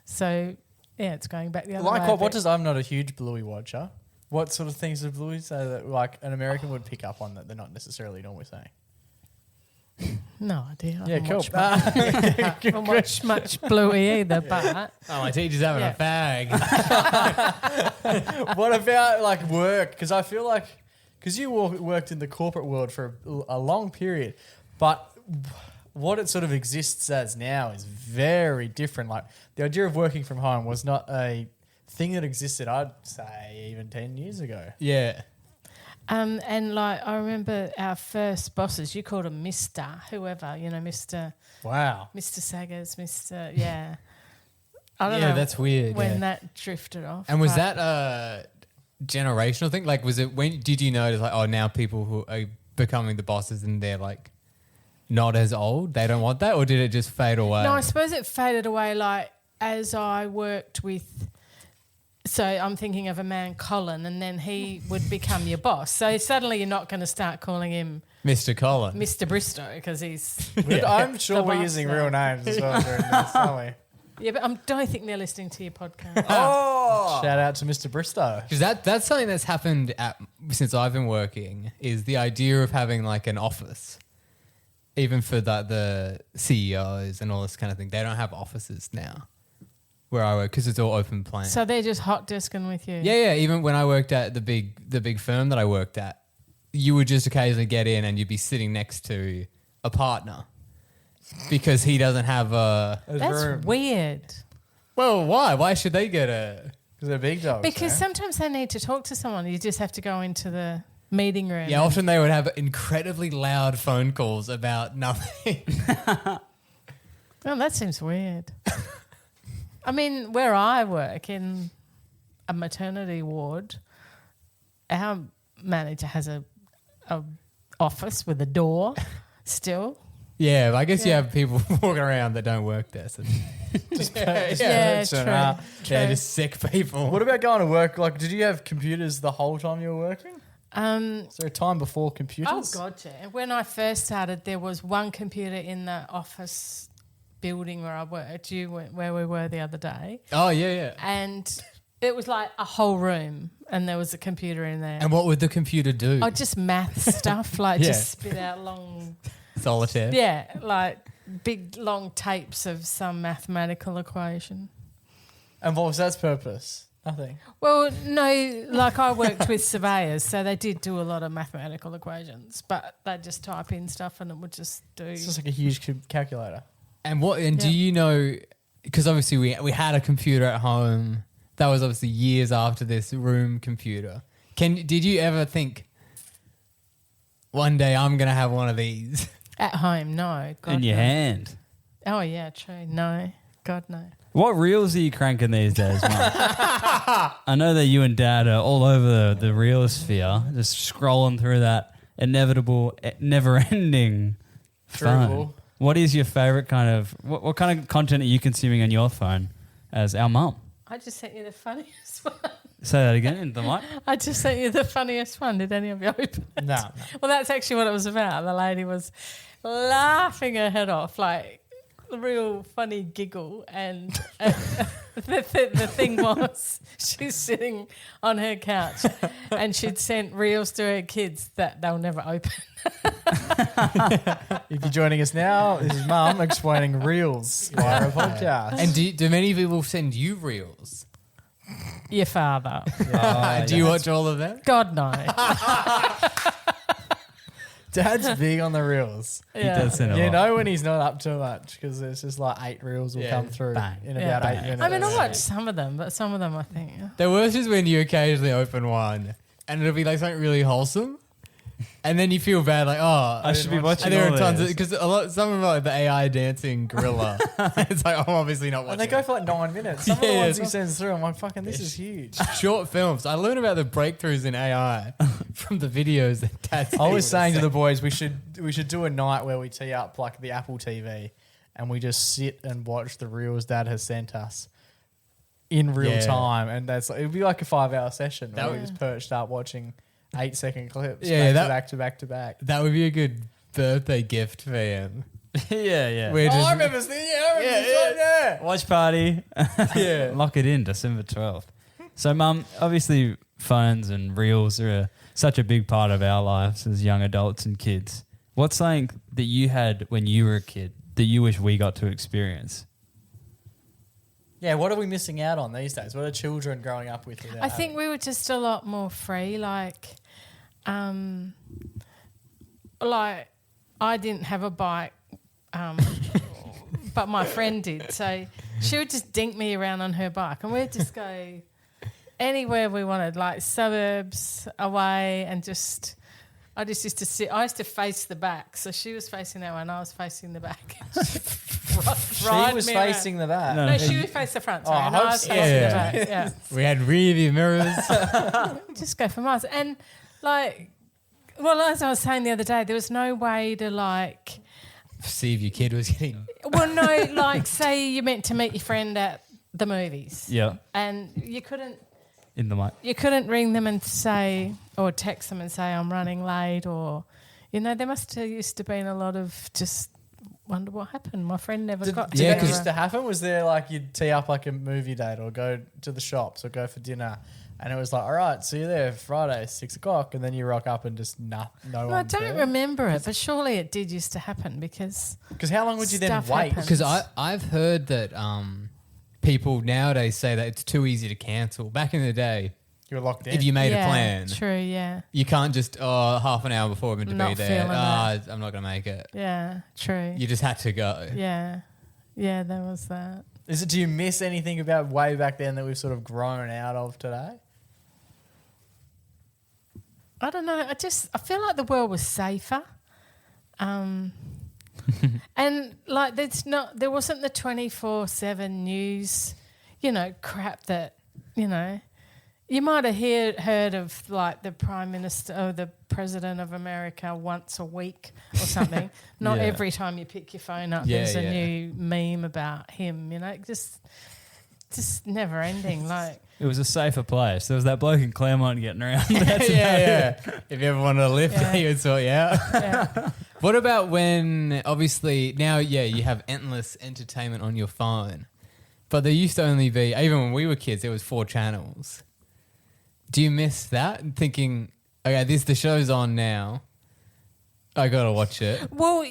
Speaker 6: So, yeah, it's going back the other
Speaker 1: Like
Speaker 6: way.
Speaker 1: what?
Speaker 6: a
Speaker 1: What
Speaker 6: bit.
Speaker 1: does? I'm not a huge Bluey watcher. What sort of things does Bluey say that like an American would pick up on that they're not necessarily normally saying?
Speaker 6: No idea. I
Speaker 1: Yeah,
Speaker 6: haven't
Speaker 1: cool.
Speaker 6: watched much- I haven't watched much Bluey either, but
Speaker 3: Oh, my teacher's having
Speaker 6: Yeah.
Speaker 3: a fag.
Speaker 1: What about like work? Because I feel like you worked in the corporate world for a long period, but what it sort of exists as now is very different. Like the idea of working from home was not a thing that existed, I'd say, even 10 years ago.
Speaker 3: Yeah.
Speaker 6: and like I remember our first bosses, you called him Mr. Whoever, you know, Mr.
Speaker 1: Wow.
Speaker 6: Mr. Saggers, Mr. Yeah. I don't
Speaker 3: Yeah,
Speaker 6: know.
Speaker 3: that's weird,
Speaker 6: When
Speaker 3: yeah.
Speaker 6: that drifted off.
Speaker 3: And was
Speaker 6: but-
Speaker 3: that a generational thing? Like, was it when did you notice like, oh, now people who are becoming the bosses and they're like not as old, they don't want that, or did it just fade away?
Speaker 6: No, I suppose it faded away like as I worked with. So I'm thinking of a man, Colin, and then he would become your boss. So suddenly you're not going to start calling him
Speaker 3: Mr. Colin.
Speaker 6: Mr. Bristow because he's.
Speaker 1: I'm sure
Speaker 6: The
Speaker 1: we're
Speaker 6: boss
Speaker 1: using
Speaker 6: now.
Speaker 1: real names as well during this, aren't we?
Speaker 6: Yeah, but I don't think they're listening to your podcast.
Speaker 1: Oh! Shout out to Mr. Bristow.
Speaker 3: Because that's something that's happened since I've been working, is the idea of having like an office. Even for the CEOs and all this kind of thing. They don't have offices now where I work because it's all open plan.
Speaker 6: So they're just hot desking with you.
Speaker 3: Yeah. Even when I worked at the big firm that I worked at, you would just occasionally get in and you'd be sitting next to a partner because he doesn't have a...
Speaker 6: That's weird.
Speaker 3: Well, why? Why should they get a...
Speaker 1: Because they're big dogs.
Speaker 6: Because
Speaker 1: eh?
Speaker 6: sometimes they need to talk to someone. You just have to go into the meeting room.
Speaker 3: Yeah, often they would have incredibly loud phone calls about nothing.
Speaker 6: Oh, that seems weird. I mean, where I work in a maternity ward, our manager has a office with a door still.
Speaker 3: Yeah, but I guess you
Speaker 6: Yeah.
Speaker 3: have people walking around that don't work there. So
Speaker 6: Yeah,
Speaker 1: turn
Speaker 6: true.
Speaker 1: up.
Speaker 3: they're just sick people.
Speaker 1: What about going to work? Like, did you have computers the whole time you were working?
Speaker 6: Is
Speaker 1: there a time before computers?
Speaker 6: Oh, God, yeah. When I first started, there was one computer in the office building where I worked, where we were the other day.
Speaker 3: Oh, yeah.
Speaker 6: And it was like a whole room and there was a computer in there.
Speaker 3: And what would the computer do?
Speaker 6: Oh, just math stuff, like
Speaker 3: Yeah.
Speaker 6: just spit out long,
Speaker 3: Solitaire.
Speaker 6: yeah, like big long tapes of some mathematical equation.
Speaker 1: And what was that purpose? Nothing.
Speaker 6: Well, no, like I worked with surveyors, so they did do a lot of mathematical equations, but they'd just type in stuff and it would just do.
Speaker 1: It's just like a huge calculator.
Speaker 3: And what? And do
Speaker 6: Yeah.
Speaker 3: you know? Because obviously we had a computer at home. That was obviously years after this room computer. Did you ever think one day I'm gonna have one of these?
Speaker 6: At home, no. God,
Speaker 2: in your
Speaker 6: no.
Speaker 2: hand.
Speaker 6: Oh, yeah, true. No. God, no.
Speaker 2: What reels are you cranking these days, Mum? I know that you and Dad are all over the reel sphere, just scrolling through that inevitable, never-ending phone.
Speaker 1: Dribble.
Speaker 2: What is your favourite kind of... What kind of content are you consuming on your phone as our mum?
Speaker 6: I just sent you the funniest one.
Speaker 2: Say that again into the mic.
Speaker 6: I just sent you the funniest one. Did any of you open it?
Speaker 1: No.
Speaker 6: Well, that's actually what it was about. The lady was laughing her head off, like a real funny giggle. And the thing was, she's sitting on her couch and she'd sent reels to her kids that they'll never open.
Speaker 1: If you're joining us now, this is Mum explaining reels via a podcast.
Speaker 3: And do many people send you reels?
Speaker 6: Your father.
Speaker 3: Do you watch all of them?
Speaker 6: God, no.
Speaker 1: Dad's big on the reels.
Speaker 2: He does send a
Speaker 1: You
Speaker 2: lot.
Speaker 1: know when he's not up too much because there's just like 8 reels will
Speaker 3: Yeah.
Speaker 1: come through
Speaker 2: Bang.
Speaker 1: in
Speaker 6: Yeah.
Speaker 1: about 8
Speaker 2: Bang.
Speaker 1: minutes.
Speaker 6: I mean, I watch some of them, but some of them I think.
Speaker 3: The worst is when you occasionally open one and it'll be like something really wholesome. And then you feel bad, like, oh,
Speaker 2: I should be watching
Speaker 3: And there
Speaker 2: all
Speaker 3: are tons of,
Speaker 2: this.
Speaker 3: because some of like the AI dancing gorilla. It's like, I'm obviously not watching.
Speaker 1: And they go
Speaker 3: it.
Speaker 1: for like 9 minutes. Some of the
Speaker 3: Yeah,
Speaker 1: ones he
Speaker 3: it's-
Speaker 1: sends through, I'm like, fucking, this is huge.
Speaker 3: Short films. I learned about the breakthroughs in AI from the videos that Dad's
Speaker 1: I was
Speaker 3: able
Speaker 1: saying to
Speaker 3: send.
Speaker 1: the boys, we should do a night where we tee up like the Apple TV, and we just sit and watch the reels Dad has sent us in real
Speaker 3: Yeah.
Speaker 1: time, and it'd be like a 5-hour session.
Speaker 3: That
Speaker 1: Where we
Speaker 3: would-
Speaker 1: just perched up watching 8-second clips,
Speaker 3: Yeah,
Speaker 1: back to back to back.
Speaker 3: That would be a good birthday gift for him.
Speaker 2: yeah.
Speaker 3: We're just,
Speaker 1: I remember seeing it. Yeah.
Speaker 2: Watch party.
Speaker 3: Yeah.
Speaker 2: Lock it in, December 12th. So, Mum, obviously phones and reels are such a big part of our lives as young adults and kids. What's something that you had when you were a kid that you wish we got to experience?
Speaker 1: Yeah, what are we missing out on these days? What are children growing up with?
Speaker 6: I think we were just a lot more free. Like I didn't have a bike, but my friend did. So she would just dink me around on her bike, and we'd just go anywhere we wanted, like suburbs away, and just. I just used to sit. I used to face the back, so she was facing that way, and I was facing the back.
Speaker 1: she was facing the back.
Speaker 6: No, she would face the front. Sorry,
Speaker 1: I
Speaker 6: and I
Speaker 1: hope
Speaker 6: was
Speaker 1: so.
Speaker 6: facing
Speaker 3: Yeah.
Speaker 6: the back. Yeah.
Speaker 3: we had rear view mirrors.
Speaker 6: Just go for miles. And like, well, as I was saying the other day, there was no way to like,
Speaker 3: See if your kid was getting.
Speaker 6: well, no, like say you meant to meet your friend at the movies.
Speaker 2: Yeah,
Speaker 6: And you couldn't
Speaker 2: in the mic.
Speaker 6: ring them and say, or text them and say, I'm running late, or, you know, there must have used to been a lot of just wonder what happened. My friend never got to
Speaker 1: Did
Speaker 3: Yeah,
Speaker 1: that
Speaker 3: 'cause-
Speaker 1: used to happen? Was there like you'd tee up like a movie date or go to the shops or go for dinner, and it was like, all right, see you there Friday 6 o'clock, and then you rock up and just no
Speaker 6: Well, I
Speaker 1: one's
Speaker 6: don't
Speaker 1: there?
Speaker 6: remember it, but surely it did used to happen because
Speaker 1: Because how long would you then
Speaker 6: Stuff
Speaker 1: wait?
Speaker 6: happens.
Speaker 3: Because I've heard that people nowadays say that it's too easy to cancel. Back in the day,
Speaker 1: You were locked in.
Speaker 3: if you made
Speaker 6: yeah,
Speaker 3: a plan,
Speaker 6: True, yeah.
Speaker 3: you can't just half an hour before we're meant to be
Speaker 6: Not
Speaker 3: there.
Speaker 6: feeling that.
Speaker 3: I'm not going to make it.
Speaker 6: Yeah, true.
Speaker 3: You just had to go.
Speaker 6: Yeah. Yeah, there was that.
Speaker 1: Do you miss anything about way back then that we've sort of grown out of today?
Speaker 6: I don't know. I feel like the world was safer. And like there wasn't the 24/7 news, crap that, you might have heard of like the Prime Minister or the President of America once a week or something. Not
Speaker 2: Yeah.
Speaker 6: every time you pick your phone up,
Speaker 3: Yeah,
Speaker 6: there's a
Speaker 3: yeah.
Speaker 6: new meme about him, just never ending. Like,
Speaker 2: It was a safer place. There was that bloke in Claremont getting around.
Speaker 3: yeah. If you ever wanted a lift,
Speaker 6: Yeah.
Speaker 3: he would sort you out.
Speaker 6: yeah.
Speaker 3: What about when, obviously, now, you have endless entertainment on your phone, but there used to only be, even when we were kids, there was 4 channels. Do you miss that? Thinking, okay, the show's on now. I got to watch it.
Speaker 6: Well,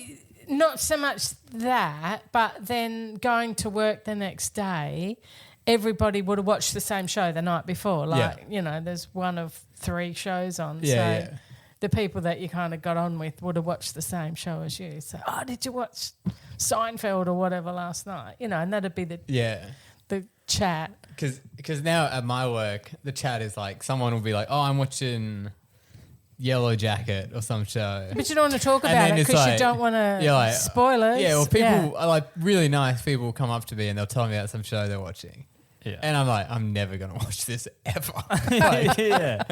Speaker 6: not so much that, but then going to work the next day, everybody would have watched the same show the night before. Like, there's one of 3 shows on.
Speaker 3: Yeah,
Speaker 6: so
Speaker 3: yeah.
Speaker 6: the people that you kind of got on with would have watched the same show as you. So, did you watch Seinfeld or whatever last night? And that'd be the
Speaker 3: Yeah.
Speaker 6: chat.
Speaker 3: Because now at my work, the chat is like, someone will be like, I'm watching Yellow Jacket or some show.
Speaker 6: But you don't want to talk
Speaker 3: And
Speaker 6: about
Speaker 3: then
Speaker 6: it
Speaker 3: it's
Speaker 6: because
Speaker 3: like-
Speaker 6: you don't want to
Speaker 3: Yeah, like-
Speaker 6: spoilers.
Speaker 3: Yeah, well, people are like really nice people will come up to me and they'll tell me about some show they're watching.
Speaker 2: Yeah.
Speaker 3: And I'm like, I'm never going to watch this ever.
Speaker 2: yeah.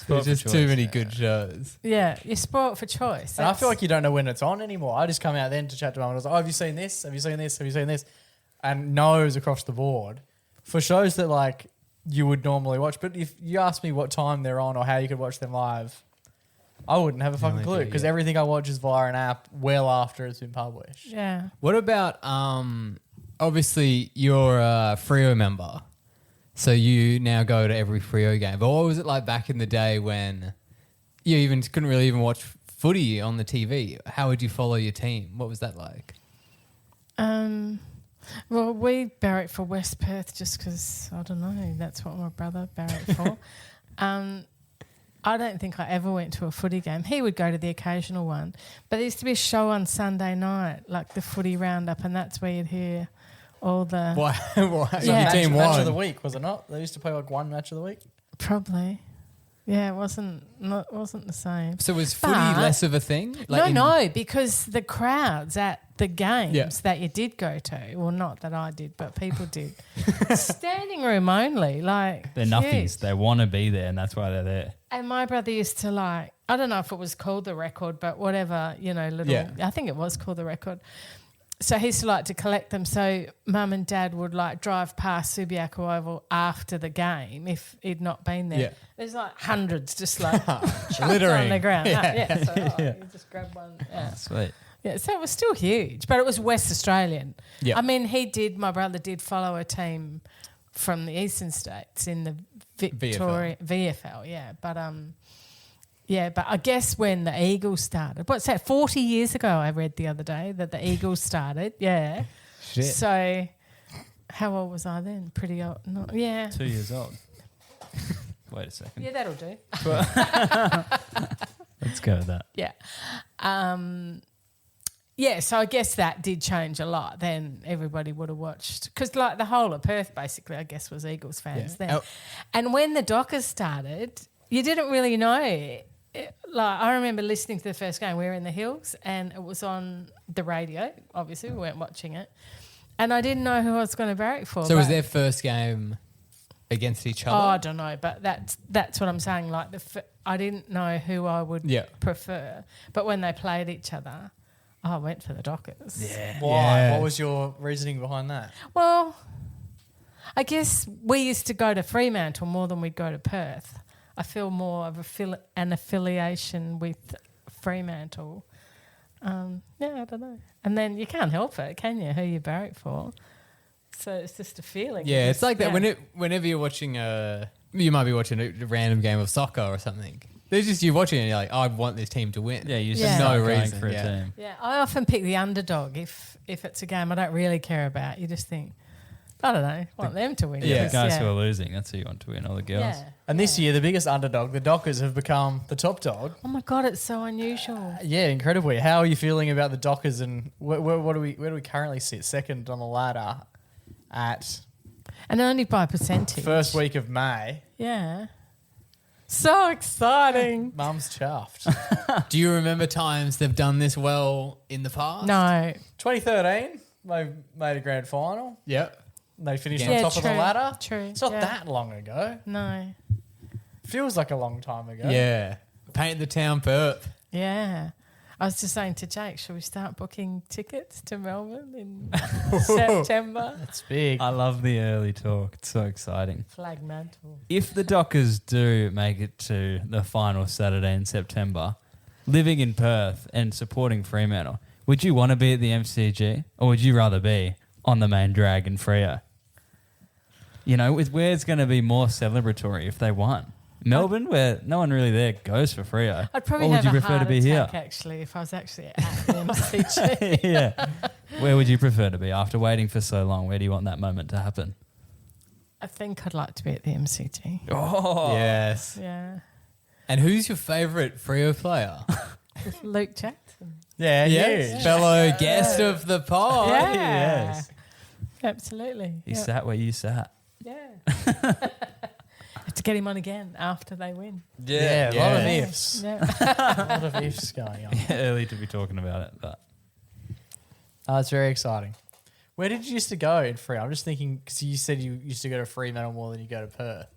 Speaker 3: There's just too many good shows.
Speaker 6: Yeah, you're spoilt for choice.
Speaker 1: And I feel like you don't know when it's on anymore. I just come out then to chat to them and I was like, have you seen this? Have you seen this? Have you seen this? And no's across the board for shows that like you would normally watch. But if you ask me what time they're on or how you could watch them live, I wouldn't have a fucking
Speaker 3: idea,
Speaker 1: clue because
Speaker 3: yeah.
Speaker 1: everything I watch is via an app well after it's been published.
Speaker 6: Yeah.
Speaker 3: What about, obviously, you're a Freo member, so you now go to every Freo game. But what was it like back in the day when you even couldn't really even watch footy on the TV? How would you follow your team? What was that like?
Speaker 6: Well, we barrack for West Perth just because, I don't know, that's what my brother barracked for. I don't think I ever went to a footy game. He would go to the occasional one. But there used to be a show on Sunday night, like the footy roundup, and that's where you'd hear all the...
Speaker 3: Why?
Speaker 6: Yeah.
Speaker 3: Your team
Speaker 1: Match of
Speaker 3: won.
Speaker 1: the week, was it not? They used to play like one match of the week.
Speaker 6: Probably. Yeah, it wasn't the same.
Speaker 3: So was footy
Speaker 6: But-
Speaker 3: less of a thing?
Speaker 6: No, because the crowds at the games
Speaker 3: Yeah.
Speaker 6: that you did go to, well, not that I did, but people did, standing room only, like
Speaker 2: They're
Speaker 6: huge.
Speaker 2: nuffies. They want to be there, and that's why they're there.
Speaker 6: And my brother used to like, I don't know if it was called the Record, but whatever, little,
Speaker 3: Yeah.
Speaker 6: I think it was called the Record. So he used to like to collect them. So mum and dad would like drive past Subiaco Oval after the game if he'd not been there.
Speaker 3: Yeah.
Speaker 6: There's like hundreds just like chucked
Speaker 3: Littering.
Speaker 6: on the ground.
Speaker 3: Yeah.
Speaker 6: So you just grab one. Yeah.
Speaker 2: Sweet.
Speaker 6: Yeah, so it was still huge, but it was West Australian.
Speaker 3: Yeah.
Speaker 6: I mean, my brother did follow a team from the eastern states in the Victoria VFL, yeah. But but I guess when the Eagles started, what's that? 40 years ago, I read the other day that the Eagles started. Yeah.
Speaker 3: Shit.
Speaker 6: So, how old was I then? Pretty old. Yeah.
Speaker 2: 2 years old. Wait a second.
Speaker 6: Yeah, that'll do.
Speaker 2: Let's go with that.
Speaker 6: Yeah. Yeah, so I guess that did change a lot. Then everybody would have watched. Because, like, the whole of Perth, basically, I guess, was Eagles fans then.
Speaker 3: Oh.
Speaker 6: And when the Dockers started, you didn't really know. Like, I remember listening to the first game. We were in the hills, and it was on the radio. Obviously, we weren't watching it. And I didn't know who I was going to barrack for.
Speaker 3: So was
Speaker 6: but-
Speaker 3: their first game against each
Speaker 6: Oh, I
Speaker 3: other?
Speaker 6: don't know, but that's what I'm saying. Like, I didn't know who I would prefer. But when they played each other, I went for the Dockers.
Speaker 3: Yeah.
Speaker 1: Why?
Speaker 3: Yeah.
Speaker 1: What was your reasoning behind that?
Speaker 6: Well, I guess we used to go to Fremantle more than we'd go to Perth. I feel more of an affiliation with Fremantle. I don't know. And then you can't help it, can you, who you barrack for? So it's just a feeling.
Speaker 3: Yeah, it's like that
Speaker 6: Yeah.
Speaker 3: whenever you're watching you might be watching a random game of soccer or something. There's just you watching it and you're like, I want this team to win.
Speaker 2: Yeah, you
Speaker 6: Yeah.
Speaker 2: just
Speaker 3: No
Speaker 2: start going
Speaker 3: reason,
Speaker 2: for a
Speaker 3: yeah.
Speaker 2: team.
Speaker 6: Yeah, I often pick the underdog if it's a game I don't really care about. You just think, I don't know, want them to win.
Speaker 3: Yeah.
Speaker 2: The
Speaker 6: because,
Speaker 2: guys who are losing, that's who you want to win, all the girls.
Speaker 6: Yeah.
Speaker 1: And this year, the biggest underdog, the Dockers, have become the top dog.
Speaker 6: Oh my God, it's so unusual.
Speaker 1: Yeah, incredibly. How are you feeling about the Dockers, and where do we currently sit? Second on the ladder at
Speaker 6: And only by percentage.
Speaker 1: first week of May.
Speaker 6: Yeah. So exciting.
Speaker 1: Mum's chuffed.
Speaker 3: Do you remember times they've done this well in the past?
Speaker 6: No.
Speaker 1: 2013, they made a grand final.
Speaker 3: Yep.
Speaker 1: They finished
Speaker 3: Yeah,
Speaker 1: on top of the
Speaker 6: true,
Speaker 1: ladder.
Speaker 6: true,
Speaker 1: It's not
Speaker 6: yeah.
Speaker 1: that long ago.
Speaker 6: No.
Speaker 1: Feels like a long time ago.
Speaker 3: Yeah. Paint the town Perth.
Speaker 6: Yeah. I was just saying to Jake, should we start booking tickets to Melbourne in September?
Speaker 1: It's big.
Speaker 2: I love the early talk. It's so exciting.
Speaker 6: Flag mantle.
Speaker 2: If the Dockers do make it to the final Saturday in September, living in Perth and supporting Fremantle, would you want to be at the MCG or would you rather be on the main drag in Freo? You know, where it's going to be more celebratory if they won. Melbourne, where no one really there goes for Freo.
Speaker 6: I'd probably
Speaker 2: or would
Speaker 6: have
Speaker 2: you
Speaker 6: a
Speaker 2: prefer
Speaker 6: heart
Speaker 2: to be
Speaker 6: attack,
Speaker 2: here?
Speaker 6: actually, if I was actually at the MCG.
Speaker 2: Yeah. Where would you prefer to be after waiting for so long? Where do you want that moment to happen?
Speaker 6: I think I'd like to be at the MCG.
Speaker 2: Oh.
Speaker 3: Yes.
Speaker 6: Yeah.
Speaker 3: And who's your favourite Freo player?
Speaker 6: Luke Jackson.
Speaker 1: Yeah,
Speaker 3: Yes. Fellow guest of the pod.
Speaker 6: Yeah.
Speaker 2: yes.
Speaker 6: Absolutely.
Speaker 2: He
Speaker 6: Yeah.
Speaker 2: sat where you sat.
Speaker 6: Yeah. Have to get him on again after they win.
Speaker 1: Yeah, a lot of
Speaker 3: Yeah.
Speaker 1: ifs.
Speaker 6: Yeah.
Speaker 1: A lot of ifs going on.
Speaker 2: Early to be talking about it, but
Speaker 1: It's very exciting. Where did you used to go in Free? I'm just thinking, because you said you used to go to Fremantle more than you go to Perth.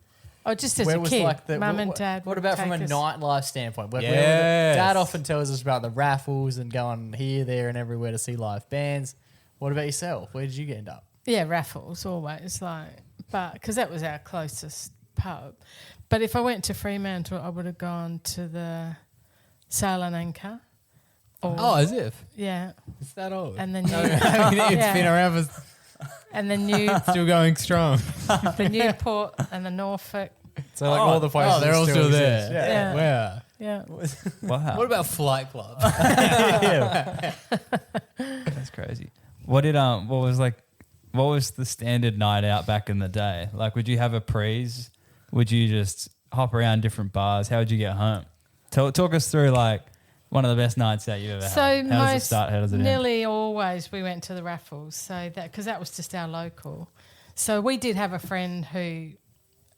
Speaker 6: Oh, just as
Speaker 1: Where
Speaker 6: a
Speaker 1: was
Speaker 6: kid,
Speaker 1: like the
Speaker 6: mum
Speaker 1: what-
Speaker 6: and dad.
Speaker 1: What
Speaker 6: would
Speaker 1: about from a
Speaker 6: take us-
Speaker 1: nightlife standpoint? Where
Speaker 3: Yes.
Speaker 1: Dad often tells us about the raffles and going here, there, and everywhere to see live bands. What about yourself? Where did you end up?
Speaker 6: Yeah, raffles always but because that was our closest pub. But if I went to Fremantle, I would have gone to the Sail and Anchor. Or,
Speaker 3: Oh, as if.
Speaker 6: yeah,
Speaker 3: It's that old.
Speaker 6: and the new,
Speaker 3: I mean, it's
Speaker 6: Yeah.
Speaker 3: been around for
Speaker 6: and the new,
Speaker 3: still going strong.
Speaker 6: the Newport and the Norfolk.
Speaker 1: So like all the places.
Speaker 3: Oh, they're all still there.
Speaker 1: exist. Yeah.
Speaker 6: Yeah.
Speaker 3: Where?
Speaker 6: Yeah,
Speaker 2: wow.
Speaker 3: What about Flight Club?
Speaker 2: That's crazy. What was the standard night out back in the day? Like, would you have a prees? Would you just hop around different bars? How would you get home? Talk us through like one of the best nights out you've ever
Speaker 6: So
Speaker 2: had. How does it
Speaker 6: most,
Speaker 2: start? How does it end?
Speaker 6: nearly always we went to the raffles. So that because that was just our local. So we did have a friend who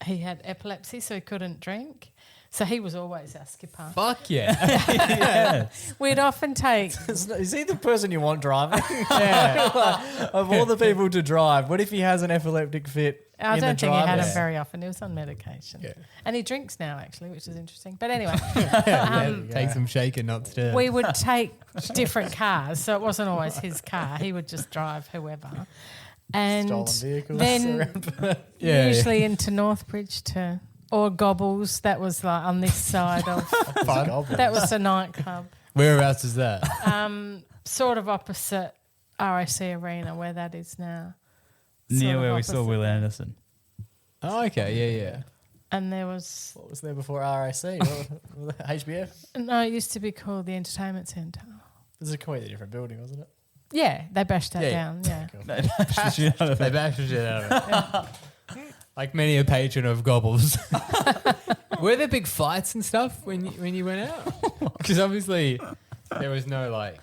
Speaker 6: he had epilepsy, so he couldn't drink. So he was always our skipper.
Speaker 3: Fuck yeah.
Speaker 6: We'd often take.
Speaker 1: Is he the person you want driving?
Speaker 3: Yeah.
Speaker 1: Of all the people to drive, what if he has an epileptic fit?
Speaker 6: I
Speaker 1: in
Speaker 6: don't
Speaker 1: the
Speaker 6: think he had
Speaker 1: driver's
Speaker 6: him very often. He was on medication.
Speaker 3: Yeah.
Speaker 6: And he drinks now, actually, which is interesting. But anyway,
Speaker 3: Take some shaker, not stir.
Speaker 6: we would take different cars. So it wasn't always his car. He would just drive whoever. And
Speaker 1: Stolen vehicles
Speaker 6: then
Speaker 1: around.
Speaker 6: usually into Northbridge or Gobbles. That was like on this side of, that was a nightclub.
Speaker 3: Whereabouts is that?
Speaker 6: Sort of opposite RAC Arena where that is now. Sort
Speaker 2: Near
Speaker 6: of
Speaker 2: where we saw
Speaker 6: opposite
Speaker 2: Will
Speaker 6: there.
Speaker 2: Anderson.
Speaker 3: Oh, okay. Yeah.
Speaker 6: And there was,
Speaker 1: What was there before RAC? HBF?
Speaker 6: no, it used to be called the Entertainment Centre.
Speaker 1: It was a completely different building, wasn't it?
Speaker 6: Yeah, they bashed that
Speaker 3: Yeah.
Speaker 6: down. Yeah.
Speaker 3: They bashed the shit out of it. Like many a patron of Gobbles. Were there big fights and stuff when you went out? Because obviously there was no like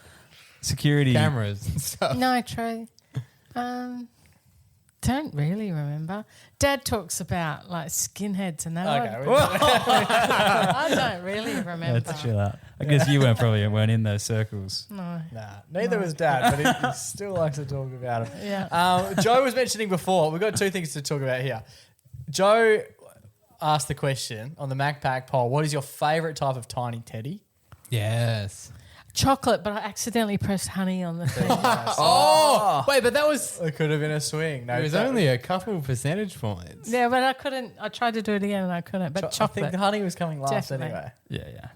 Speaker 2: Security.
Speaker 3: cameras and stuff.
Speaker 6: No, true. Don't really remember. Dad talks about like skinheads and that.
Speaker 1: Okay.
Speaker 6: I don't really remember.
Speaker 2: Let's chill out. I guess you weren't in those circles.
Speaker 6: No.
Speaker 1: Nah, neither was Dad, but he still likes to talk about him.
Speaker 6: Yeah.
Speaker 1: Joe was mentioning before, we've got two things to talk about here. Joe asked the question on the MacPack poll, what is your favourite type of tiny teddy?
Speaker 3: Yes.
Speaker 6: Chocolate, but I accidentally pressed honey on the thing.
Speaker 3: Oh, wait, but that was
Speaker 1: It could have been a swing. No,
Speaker 3: it was
Speaker 1: that-
Speaker 3: only a couple percentage points.
Speaker 6: Yeah, but I couldn't. I tried to do it again and I couldn't. But
Speaker 1: I
Speaker 6: chocolate.
Speaker 1: think honey was coming last
Speaker 6: Definitely.
Speaker 1: anyway.
Speaker 2: Yeah.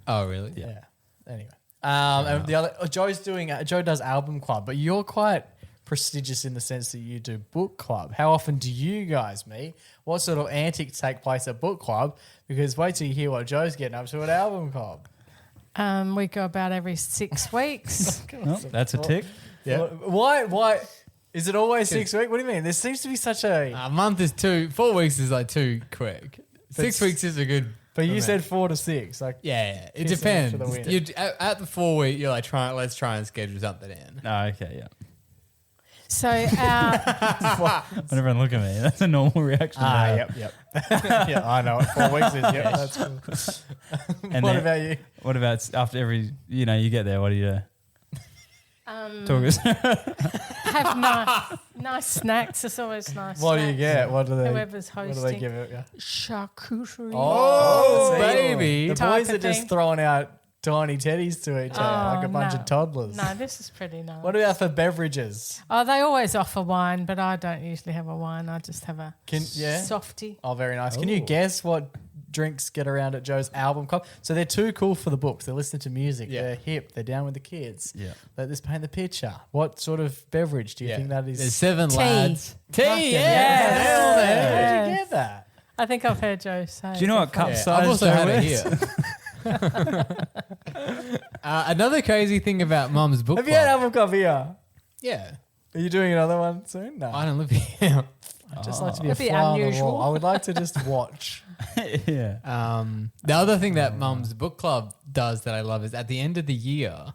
Speaker 3: Oh, really?
Speaker 1: Yeah. Anyway. And the other, Joe does album club, but you're quite prestigious in the sense that you do book club. How often do you guys meet? What sort of antics take place at book club? Because wait till you hear what Joe's getting up to at album club.
Speaker 6: We go about every 6 weeks.
Speaker 2: Well, that's a tick.
Speaker 1: Yeah. Why? Is it always 6 weeks? What do you mean? There seems to be such a.
Speaker 3: A month is 4 weeks is like too quick. 6 weeks is a good.
Speaker 1: But you
Speaker 3: amount.
Speaker 1: said 4 to 6. Like,
Speaker 3: Yeah, it
Speaker 1: Kissing
Speaker 3: depends.
Speaker 1: for the win.
Speaker 3: You at the 4 week, you're like let's try and schedule something in.
Speaker 2: Oh, okay, yeah.
Speaker 6: So our
Speaker 2: When everyone look at me, that's a normal reaction. to have.
Speaker 1: yep. Yeah, I know what 4 weeks is. Yep, that's cool.
Speaker 2: And
Speaker 1: What
Speaker 2: then-
Speaker 1: about you?
Speaker 2: What about after every, you get there, what do you do? Talk us.
Speaker 6: have nice snacks. It's always nice.
Speaker 1: What do you
Speaker 6: snacks.
Speaker 1: get? What do they?
Speaker 6: Whoever's
Speaker 1: What do they
Speaker 6: hosting.
Speaker 1: give it? Yeah.
Speaker 6: Charcuterie.
Speaker 3: Oh,
Speaker 1: see?
Speaker 3: baby.
Speaker 1: The
Speaker 6: Type
Speaker 1: boys
Speaker 6: of
Speaker 1: are just
Speaker 6: thing.
Speaker 1: throwing out tiny teddies to each other like a bunch
Speaker 6: no.
Speaker 1: of toddlers.
Speaker 6: No, this is pretty nice.
Speaker 1: What about for beverages?
Speaker 6: Oh, they always offer wine, but I don't usually have a wine. I just have a
Speaker 1: Yeah.
Speaker 6: softie.
Speaker 1: Oh, very nice. Can you guess what drinks get around at Joe's album club? So they're too cool for the books. They're listening to music.
Speaker 3: Yeah.
Speaker 1: They're hip. They're down with the kids.
Speaker 2: Yeah.
Speaker 1: Let this paint the picture. What sort of beverage do you think that is?
Speaker 3: There's 7
Speaker 6: Tea.
Speaker 3: lads.
Speaker 1: Fucking
Speaker 3: Tea,
Speaker 1: yeah. Hell, man.
Speaker 6: Yes.
Speaker 1: How'd you get that?
Speaker 6: I think I've heard Joe say.
Speaker 2: Do you know what cup
Speaker 3: Yeah,
Speaker 2: size
Speaker 3: I've also
Speaker 2: Joe
Speaker 3: had it
Speaker 2: wears?
Speaker 3: here. Another crazy thing about Mum's book
Speaker 1: Have you had
Speaker 3: club.
Speaker 1: album club here?
Speaker 3: Yeah.
Speaker 1: Are you doing another one soon? No.
Speaker 3: I don't live here.
Speaker 1: I'd just like to be a
Speaker 6: That'd be
Speaker 1: fly on the
Speaker 6: unusual.
Speaker 1: wall. I would like to just watch.
Speaker 2: Yeah.
Speaker 3: The other thing that Mum's book club does that I love is at the end of the year.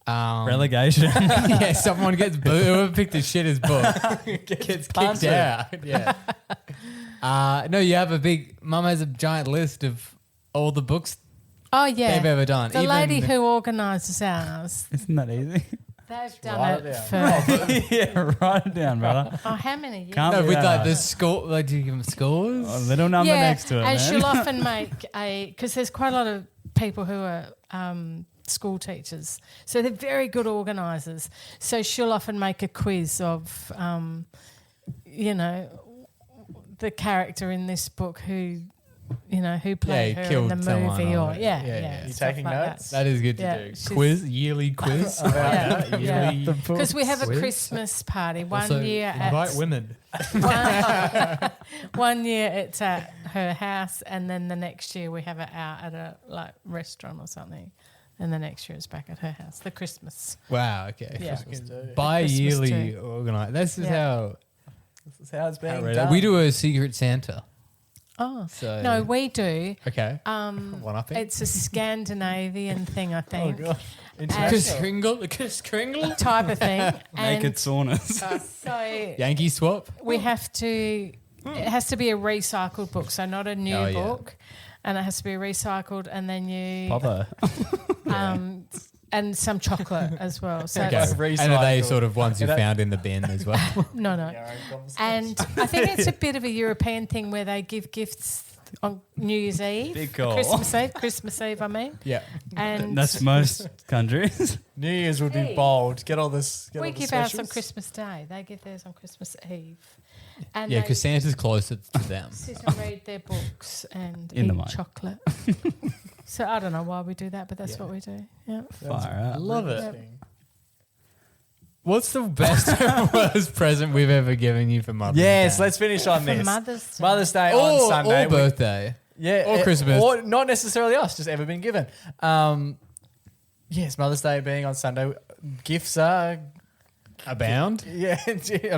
Speaker 2: Relegation.
Speaker 3: Yeah, someone gets booed. Whoever picked the shittest book gets kicked
Speaker 1: punted.
Speaker 3: out. Yeah. No, you have Mum has a giant list of all the books
Speaker 6: Oh yeah,
Speaker 3: they've ever done.
Speaker 6: the
Speaker 3: Even
Speaker 6: lady who organises ours,
Speaker 2: Isn't that easy?
Speaker 6: they've done
Speaker 1: Write
Speaker 6: it
Speaker 1: it
Speaker 6: for.
Speaker 2: Yeah, write it down, brother.
Speaker 6: Oh, how many years?
Speaker 2: Can't
Speaker 3: No,
Speaker 2: be
Speaker 3: with
Speaker 2: that
Speaker 3: like
Speaker 2: hard.
Speaker 3: the score, like do you give them scores?
Speaker 2: A little number next to it,
Speaker 6: and
Speaker 2: man.
Speaker 6: she'll often make because there's quite a lot of people who are school teachers, so they're very good organisers. So she'll often make a quiz of, the character in this book who played
Speaker 3: Yeah,
Speaker 6: her in
Speaker 3: killed
Speaker 6: the
Speaker 3: someone
Speaker 6: movie,
Speaker 3: or-
Speaker 6: or
Speaker 3: yeah.
Speaker 1: You
Speaker 6: stuff
Speaker 1: taking
Speaker 6: like
Speaker 1: notes?
Speaker 3: That is good to
Speaker 6: Yeah,
Speaker 3: do.
Speaker 6: she's-
Speaker 3: Yearly quiz.
Speaker 6: Yeah, yeah.
Speaker 3: Yearly.
Speaker 6: Because we have a
Speaker 3: Quiz.
Speaker 6: Christmas party one
Speaker 3: Also,
Speaker 6: year
Speaker 3: invite
Speaker 6: at
Speaker 3: women.
Speaker 6: one year it's at her house, and then the next year we have it out at a restaurant or something, and the next year it's back at her house. The Christmas.
Speaker 3: Wow. Okay.
Speaker 6: Yeah.
Speaker 3: Bi-yearly
Speaker 6: Christmas
Speaker 3: organized. This is
Speaker 6: Yeah.
Speaker 1: This is how it's being
Speaker 3: how
Speaker 1: done.
Speaker 3: we do a Secret Santa.
Speaker 6: Oh
Speaker 3: So
Speaker 6: no, we do.
Speaker 3: Okay. One up it.
Speaker 6: It's a Scandinavian thing, I
Speaker 1: Oh,
Speaker 6: think,
Speaker 1: God.
Speaker 3: Chris
Speaker 1: International.
Speaker 3: Kringle. Chris Kringle.
Speaker 6: type of thing.
Speaker 2: Naked
Speaker 6: And
Speaker 2: saunas.
Speaker 6: so
Speaker 3: Yankee swap.
Speaker 6: we have to. It has to be a recycled book, so not a new
Speaker 3: Oh, yeah.
Speaker 6: book. and it has to be recycled, and then you
Speaker 2: Papa.
Speaker 6: and some chocolate as well. So
Speaker 3: Okay.
Speaker 6: it's-
Speaker 3: And are they
Speaker 1: Recycled.
Speaker 3: sort of ones you found in the bin as well?
Speaker 6: no. And I think it's a bit of a European thing where they give gifts on New Year's Eve,
Speaker 2: Big call.
Speaker 6: Christmas Eve. I mean,
Speaker 3: Yeah.
Speaker 6: and
Speaker 2: That's most countries.
Speaker 1: New Year's would be
Speaker 6: Hey.
Speaker 1: bold. Get all this. Get
Speaker 6: we
Speaker 1: all the
Speaker 6: give ours on
Speaker 1: specials.
Speaker 6: Christmas Day. They give theirs on Christmas Eve. And
Speaker 3: Yeah,
Speaker 6: they
Speaker 3: because Santa's closer to them.
Speaker 6: sit and read their books and
Speaker 2: In the
Speaker 6: eat
Speaker 2: mic.
Speaker 6: chocolate. So I don't know why we do that, but that's what we do. Yeah.
Speaker 2: Far out.
Speaker 3: Love it.
Speaker 6: Yep.
Speaker 3: What's the best or worst present we've ever given you for Mother's Day?
Speaker 1: Yes, let's finish on
Speaker 6: For
Speaker 1: this.
Speaker 6: Mother's Day.
Speaker 1: Mother's Day on
Speaker 3: Or
Speaker 1: Sunday. We-
Speaker 3: birthday.
Speaker 1: Yeah,
Speaker 3: Or Christmas.
Speaker 1: or not necessarily us, just ever been given. Yes, Mother's Day being on Sunday, gifts are
Speaker 3: Abound.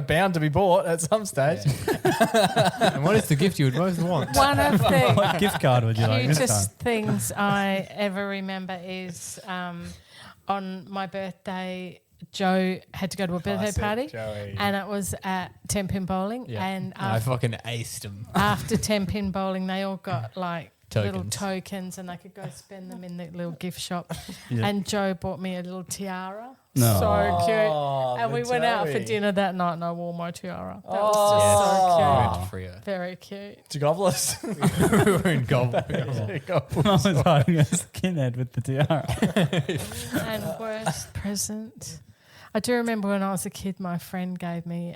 Speaker 1: bound to be bought at some stage.
Speaker 3: And what is the gift you would most want?
Speaker 6: One of the
Speaker 2: What gift card would you like this time?
Speaker 6: cutest things I ever remember is on my birthday, Joe had to go to a birthday
Speaker 1: Classic
Speaker 6: party,
Speaker 1: Joey.
Speaker 6: and it was at 10 pin bowling. And
Speaker 3: I fucking aced them.
Speaker 6: after 10 pin bowling, they all got like little
Speaker 3: Tokens.
Speaker 6: tokens, and they could go spend them in the little gift shop.
Speaker 2: Yeah.
Speaker 6: And Joe bought me a little tiara.
Speaker 2: No.
Speaker 6: So cute.
Speaker 1: Oh,
Speaker 6: And we
Speaker 1: the
Speaker 6: went out for
Speaker 1: Joey.
Speaker 6: dinner that night, and I wore my tiara. That
Speaker 1: Oh.
Speaker 6: was just so
Speaker 3: Went Freo.
Speaker 6: cute. Very cute.
Speaker 1: To gobblers.
Speaker 3: We were in gold.
Speaker 2: I was hiding a skinhead with the tiara.
Speaker 6: And worst present. I do remember when I was a kid, my friend gave me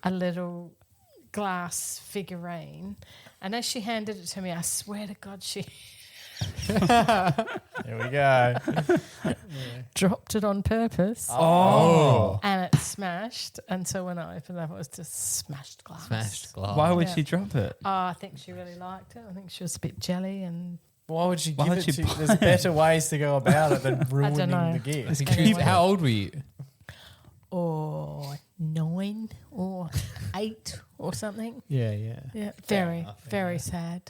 Speaker 6: a little glass figurine, and as she handed it to me, I swear to God, she
Speaker 1: Here we go.
Speaker 6: dropped it on purpose,
Speaker 3: Oh.
Speaker 6: and it smashed. And so when I opened it up, it was just smashed glass.
Speaker 3: Smashed glass.
Speaker 2: Why would
Speaker 6: Yeah.
Speaker 2: she drop it?
Speaker 6: Oh, I think she really liked it. I think she was a bit jelly, and
Speaker 1: Why would she
Speaker 2: Why
Speaker 1: give
Speaker 2: would
Speaker 1: it
Speaker 2: she
Speaker 1: to you? There's better ways to go about it than ruining
Speaker 6: know.
Speaker 1: the gift.
Speaker 3: It's
Speaker 6: Anyway.
Speaker 3: cute. How old were you?
Speaker 6: or 9 or 8 or something.
Speaker 3: Yeah, yeah.
Speaker 6: Yeah,
Speaker 3: Fair
Speaker 6: very,
Speaker 3: enough,
Speaker 6: very sad.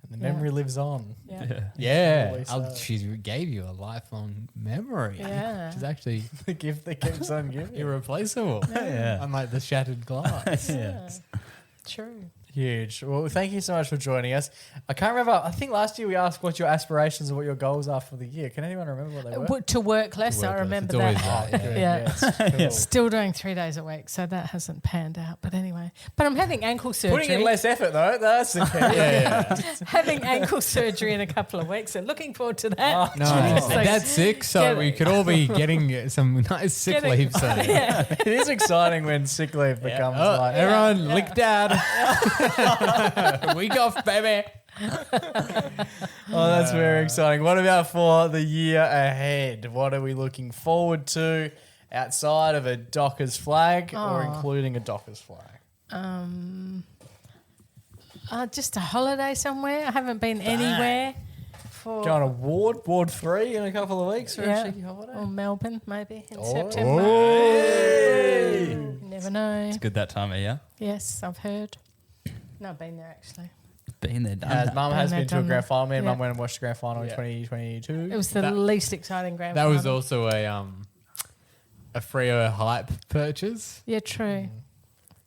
Speaker 1: And the memory lives on.
Speaker 6: Yeah.
Speaker 3: Yeah.
Speaker 1: Always
Speaker 3: Oh,
Speaker 1: so.
Speaker 3: she gave you a lifelong memory.
Speaker 6: Yeah.
Speaker 3: Which is actually
Speaker 1: The gift that keeps on giving.
Speaker 3: irreplaceable.
Speaker 2: Yeah.
Speaker 3: Unlike the shattered glass.
Speaker 2: Yeah.
Speaker 6: True.
Speaker 1: Huge. Well, thank you so much for joining us. I can't remember. I think last year we asked what your aspirations and what your goals are for the year. Can anyone remember what they were?
Speaker 6: To work less, I remember
Speaker 3: It's always
Speaker 6: that.
Speaker 3: that, yeah.
Speaker 6: Yeah.
Speaker 1: Cool.
Speaker 6: Still doing 3 days a week, so that hasn't panned out. But anyway, but I'm having ankle surgery.
Speaker 1: Putting in less effort though. That's the key.
Speaker 3: Yeah.
Speaker 6: having ankle surgery in a couple of weeks, so looking forward to that.
Speaker 3: No,
Speaker 6: Just like-
Speaker 3: that's sick. So
Speaker 6: Get
Speaker 3: we
Speaker 6: it.
Speaker 3: could all be getting some nice sick
Speaker 6: Getting-
Speaker 3: leave soon.
Speaker 1: It is exciting when sick leave becomes
Speaker 3: Oh,
Speaker 1: like.
Speaker 3: everyone, lick dad. Week off, baby.
Speaker 1: Oh, that's very exciting. What about for the year ahead? What are we looking forward to outside of a Dockers flag or
Speaker 6: Oh.
Speaker 1: including a Dockers flag?
Speaker 6: Just a holiday somewhere. I haven't been anywhere for.
Speaker 1: Going to Ward 3 in a couple of weeks for a cheeky holiday?
Speaker 6: Or Melbourne, maybe in
Speaker 1: Oh.
Speaker 6: September.
Speaker 1: Hey!
Speaker 6: You never know.
Speaker 2: It's good that time of year.
Speaker 6: Yes, I've heard. No, I've been there actually.
Speaker 2: Been there, done
Speaker 1: As
Speaker 2: that.
Speaker 1: Mum has
Speaker 6: Been there,
Speaker 1: been to a
Speaker 6: done
Speaker 1: grand
Speaker 6: that.
Speaker 1: final. Me and
Speaker 6: Yeah.
Speaker 1: Mum went and watched the grand final in
Speaker 3: Yeah.
Speaker 1: 2022.
Speaker 6: It was the
Speaker 3: That-
Speaker 6: least exciting grand
Speaker 3: That was
Speaker 6: final.
Speaker 3: also a Freo hype purchase.
Speaker 6: Yeah, true.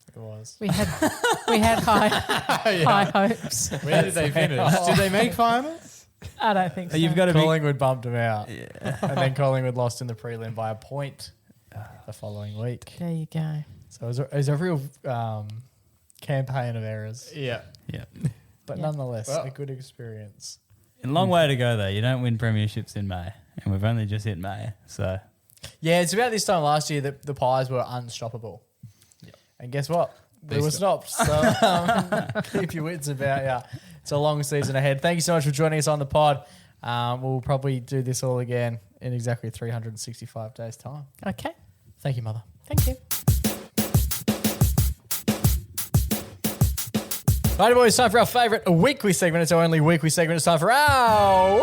Speaker 1: It was.
Speaker 6: We had high hopes.
Speaker 3: Where did they finish? Did they make finals?
Speaker 6: I don't think so.
Speaker 2: You've got to be.
Speaker 1: Collingwood bumped them out. And then Collingwood lost in the prelim by a point the following week.
Speaker 6: There you go.
Speaker 1: So it was a real campaign of errors.
Speaker 3: Yeah.
Speaker 2: Yeah.
Speaker 1: But
Speaker 6: Yeah.
Speaker 1: nonetheless,
Speaker 3: Well-
Speaker 1: a good experience.
Speaker 2: A long way to go though. You don't win premierships in May, and we've only just hit May. So
Speaker 1: Yeah, it's about this time last year that the Pies were unstoppable. And guess what? They
Speaker 3: They
Speaker 1: were
Speaker 3: stopped.
Speaker 1: stopped. So keep your wits about you. It's a long season ahead. Thank you so much for joining us on the pod. We'll probably do this all again in exactly 365 days' time.
Speaker 6: Okay.
Speaker 1: Thank you, Mother.
Speaker 6: Thank you.
Speaker 1: Righty, boys, it's time for our favourite weekly segment. It's our only weekly segment. It's time for our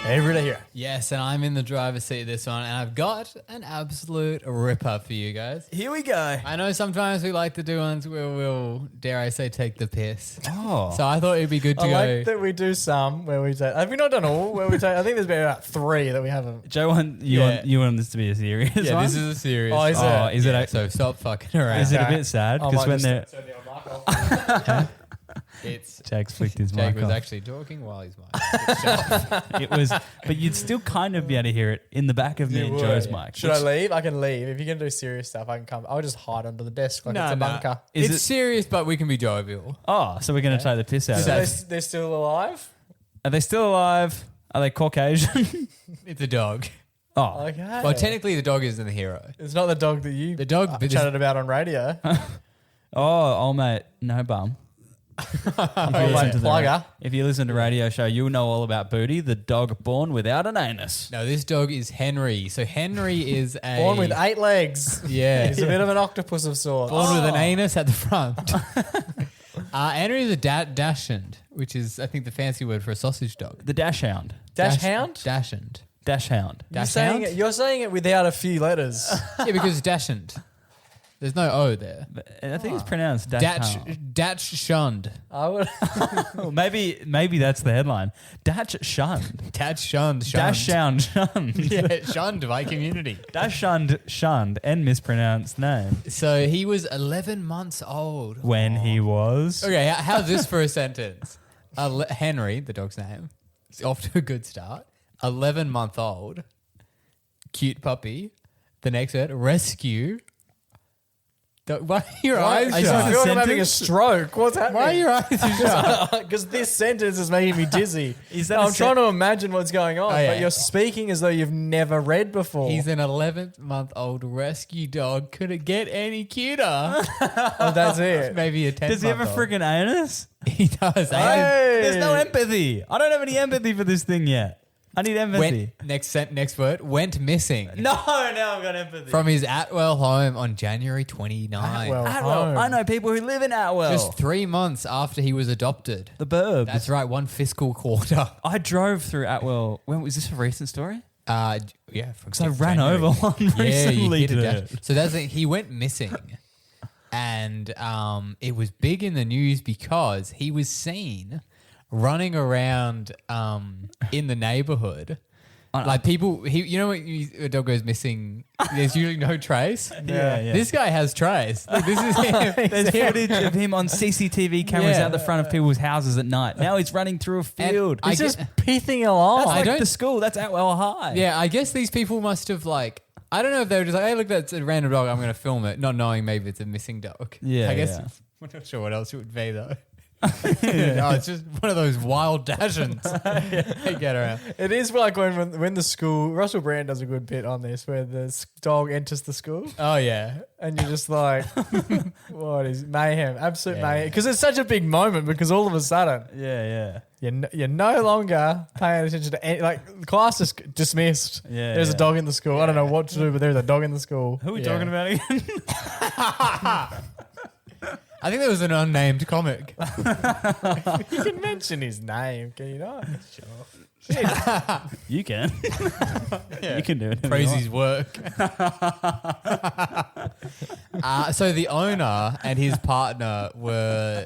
Speaker 1: Everyday Hero.
Speaker 3: Yes, and I'm in the driver's seat of this one, and I've got an absolute ripper for you guys.
Speaker 2: here we go.
Speaker 3: I know sometimes we like to do ones where we'll, dare I say, take the piss.
Speaker 2: Oh,
Speaker 3: So I thought it'd be good to
Speaker 1: I
Speaker 3: go.
Speaker 1: like that we do some where we take. Have we not done all? Where we take. I think there's been about 3 that we haven't.
Speaker 2: Joe,
Speaker 3: Yeah.
Speaker 2: you want this to be a serious
Speaker 3: yeah,
Speaker 2: one?
Speaker 3: this is a serious.
Speaker 1: Oh, is it?
Speaker 2: Oh, is it?
Speaker 3: Yeah, so stop fucking around.
Speaker 2: Is it a
Speaker 1: Okay.
Speaker 2: bit sad?
Speaker 1: I
Speaker 2: Because
Speaker 1: might
Speaker 2: when
Speaker 1: just
Speaker 2: they're
Speaker 1: turn the mic off.
Speaker 3: It's
Speaker 2: Jake's flicked his
Speaker 3: Jake
Speaker 2: mic
Speaker 3: was
Speaker 2: off.
Speaker 3: actually talking while his mic.
Speaker 2: It was, but you'd still kind of be able to hear it in the back of me
Speaker 1: You
Speaker 2: and
Speaker 1: would.
Speaker 2: Joe's
Speaker 1: Yeah.
Speaker 2: mic.
Speaker 1: Should I leave? I can leave. If you're going to do serious stuff, I can come. I'll just hide under the desk like it's a bunker.
Speaker 2: Is
Speaker 3: It's
Speaker 2: it-
Speaker 3: serious, but we can be jovial.
Speaker 2: Oh, so we're going to take the piss out of
Speaker 1: So
Speaker 2: it.
Speaker 1: they're still alive?
Speaker 2: Are they still alive? Are they Caucasian?
Speaker 3: It's a dog.
Speaker 2: Oh,
Speaker 1: Okay.
Speaker 3: Well, technically, the dog isn't the hero.
Speaker 1: It's not the dog that you
Speaker 3: The dog-
Speaker 1: chatted about on radio.
Speaker 2: old mate, no bum. If you listen to the
Speaker 1: plugger.
Speaker 2: if you listen to radio show, you'll know all about Booty, the dog born without an anus.
Speaker 3: No, this dog is Henry. So Henry is a
Speaker 1: Born with 8 legs.
Speaker 3: Yeah,
Speaker 1: He's a bit of an octopus of sorts.
Speaker 3: born with an anus at the front. Henry is a dachshund, which is I think the fancy word for a sausage dog.
Speaker 2: The dash hound.
Speaker 1: Dash hound?
Speaker 3: Dachshund.
Speaker 2: Dash hound.
Speaker 1: You're
Speaker 3: Dash
Speaker 1: saying,
Speaker 3: hound?
Speaker 1: you're saying it without a few letters.
Speaker 3: Yeah, because dachshund. There's no O there.
Speaker 2: But I think it's pronounced dash hound.
Speaker 3: Dachshund.
Speaker 1: I would.
Speaker 2: Oh, maybe that's the headline. Dash shunned.
Speaker 3: Dachshund.
Speaker 2: Dash hound shunned.
Speaker 3: Yeah, shunned by community.
Speaker 2: Dash shunned and mispronounced name.
Speaker 3: So he was 11 months old.
Speaker 2: When he was.
Speaker 3: Okay, how's this for a sentence? Henry, the dog's name, is off to a good start. 11-month-old, cute puppy. The next word, rescue. Why are your eyes
Speaker 1: I
Speaker 3: shut?
Speaker 1: feel like I'm having a
Speaker 2: sentence?
Speaker 1: stroke. What's happening?
Speaker 3: Why are your eyes shut?
Speaker 1: Because this sentence is making me dizzy.
Speaker 2: Is that
Speaker 1: I'm
Speaker 2: a
Speaker 1: trying to imagine what's going on,
Speaker 3: Oh, yeah.
Speaker 1: but you're speaking as though you've never read before.
Speaker 3: He's an 11-month-old rescue dog. Could it get any cuter?
Speaker 1: Oh, that's it.
Speaker 3: Maybe a 10.
Speaker 2: Does he have a freaking anus?
Speaker 3: He does.
Speaker 1: Hey!
Speaker 2: There's no empathy. I don't have any empathy for this thing yet. I need empathy.
Speaker 3: Next word, went missing
Speaker 2: No, now I've got empathy.
Speaker 3: from his Atwell home on January 29.
Speaker 1: Atwell.
Speaker 2: Atwell.
Speaker 1: home.
Speaker 2: I know people who live in Atwell.
Speaker 3: Just 3 months after he was adopted.
Speaker 2: the burbs.
Speaker 3: That's right, one fiscal quarter.
Speaker 2: I drove through Atwell. When was this a recent story?
Speaker 3: Yeah, from
Speaker 2: Because I
Speaker 3: 6th
Speaker 2: ran
Speaker 3: January.
Speaker 2: over one recently.
Speaker 3: hit a
Speaker 2: dude.
Speaker 3: dash. So that's it. He went missing, and it was big in the news because he was seen running around in the neighborhood. Like people, you know when a dog goes missing, there's usually no trace.
Speaker 2: Yeah.
Speaker 3: This guy has trace. Look, this is him.
Speaker 2: There's footage of him on CCTV cameras
Speaker 3: Yeah.
Speaker 2: out the front of people's houses at night. Now he's running through a field.
Speaker 3: I
Speaker 1: He's
Speaker 3: get-
Speaker 1: just pithing along.
Speaker 2: That's
Speaker 3: I
Speaker 2: like
Speaker 3: don't-
Speaker 2: the school. That's Atwell High.
Speaker 3: Yeah, I guess these people must have I don't know if they were just like, hey, look, that's a random dog. I'm going to film it, not knowing maybe it's a missing dog.
Speaker 2: Yeah,
Speaker 3: I guess
Speaker 2: yeah.
Speaker 3: I'm not sure what else it would be though. No, it's just one of those wild dachshunds. They get around.
Speaker 1: It is like when the school, Russell Brand does a good bit on this, where the dog enters the school
Speaker 3: Oh yeah,
Speaker 1: and you're just like, what is mayhem? Absolute
Speaker 3: Yeah.
Speaker 1: mayhem. Because it's such a big moment because all of a sudden
Speaker 2: Yeah.
Speaker 1: you're no longer paying attention to any, like class is dismissed.
Speaker 2: Yeah,
Speaker 1: There's
Speaker 2: yeah.
Speaker 1: a dog in the school. I don't know what to do, but there's a dog in the school.
Speaker 2: Who are we
Speaker 3: Yeah.
Speaker 2: talking about again?
Speaker 3: I think there was an unnamed comic.
Speaker 1: You can mention his name, can you not?
Speaker 2: You can. You can do it.
Speaker 3: Praise his work. So the owner and his partner were.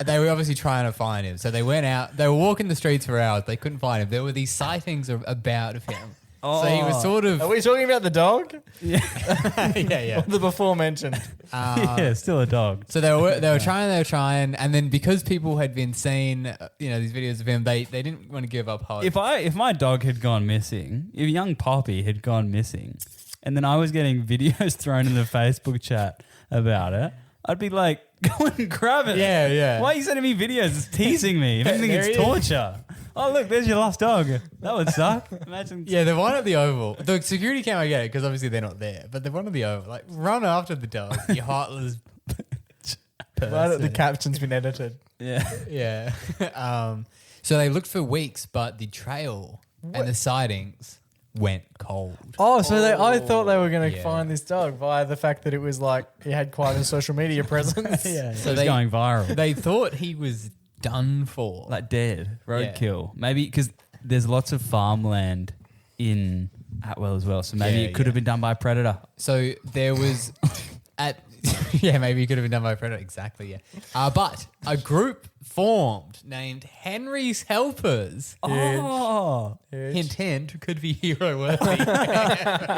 Speaker 3: They were obviously trying to find him. So they went out. They were walking the streets for hours. They couldn't find him. There were these sightings about him. So he was sort of.
Speaker 1: Are we talking about the dog?
Speaker 3: yeah.
Speaker 1: Or the before mentioned?
Speaker 2: Yeah, still a dog.
Speaker 3: So they were trying, and then because people had been seeing, these videos of him, they didn't want to give up hope.
Speaker 2: If my dog had gone missing, if young Poppy had gone missing, and then I was getting videos thrown in the Facebook chat about it, I'd be like, go and grab it.
Speaker 3: Yeah.
Speaker 2: Why are you sending me videos? It's teasing me. If anything,
Speaker 3: There
Speaker 2: it's
Speaker 3: he is.
Speaker 2: torture. Oh, look, there's your lost dog. That would suck. Imagine.
Speaker 3: Yeah, the one at the Oval. The security cam, I get it because obviously they're not there. But the one at the Oval, like, run after the dog, you heartless person.
Speaker 1: Right, the caption's been edited.
Speaker 2: Yeah.
Speaker 3: Yeah. So they looked for weeks, but the trail and the sightings went cold.
Speaker 1: Oh, so I thought they were going to
Speaker 3: Yeah.
Speaker 1: find this dog via the fact that it was like he had quite a social media presence.
Speaker 2: Yeah.
Speaker 3: So
Speaker 2: It was
Speaker 3: they-
Speaker 2: going viral.
Speaker 3: They thought he was done for.
Speaker 2: Like dead.
Speaker 3: Yeah.
Speaker 2: Roadkill. Maybe because there's lots of farmland in Atwell as well. So maybe
Speaker 3: Yeah,
Speaker 2: it could have been done by a predator.
Speaker 3: So there was Yeah, maybe he could have been done by a predator. Exactly, yeah. But a group formed named Henry's Helpers.
Speaker 2: Oh,
Speaker 3: Hint, hint, could be hero worthy.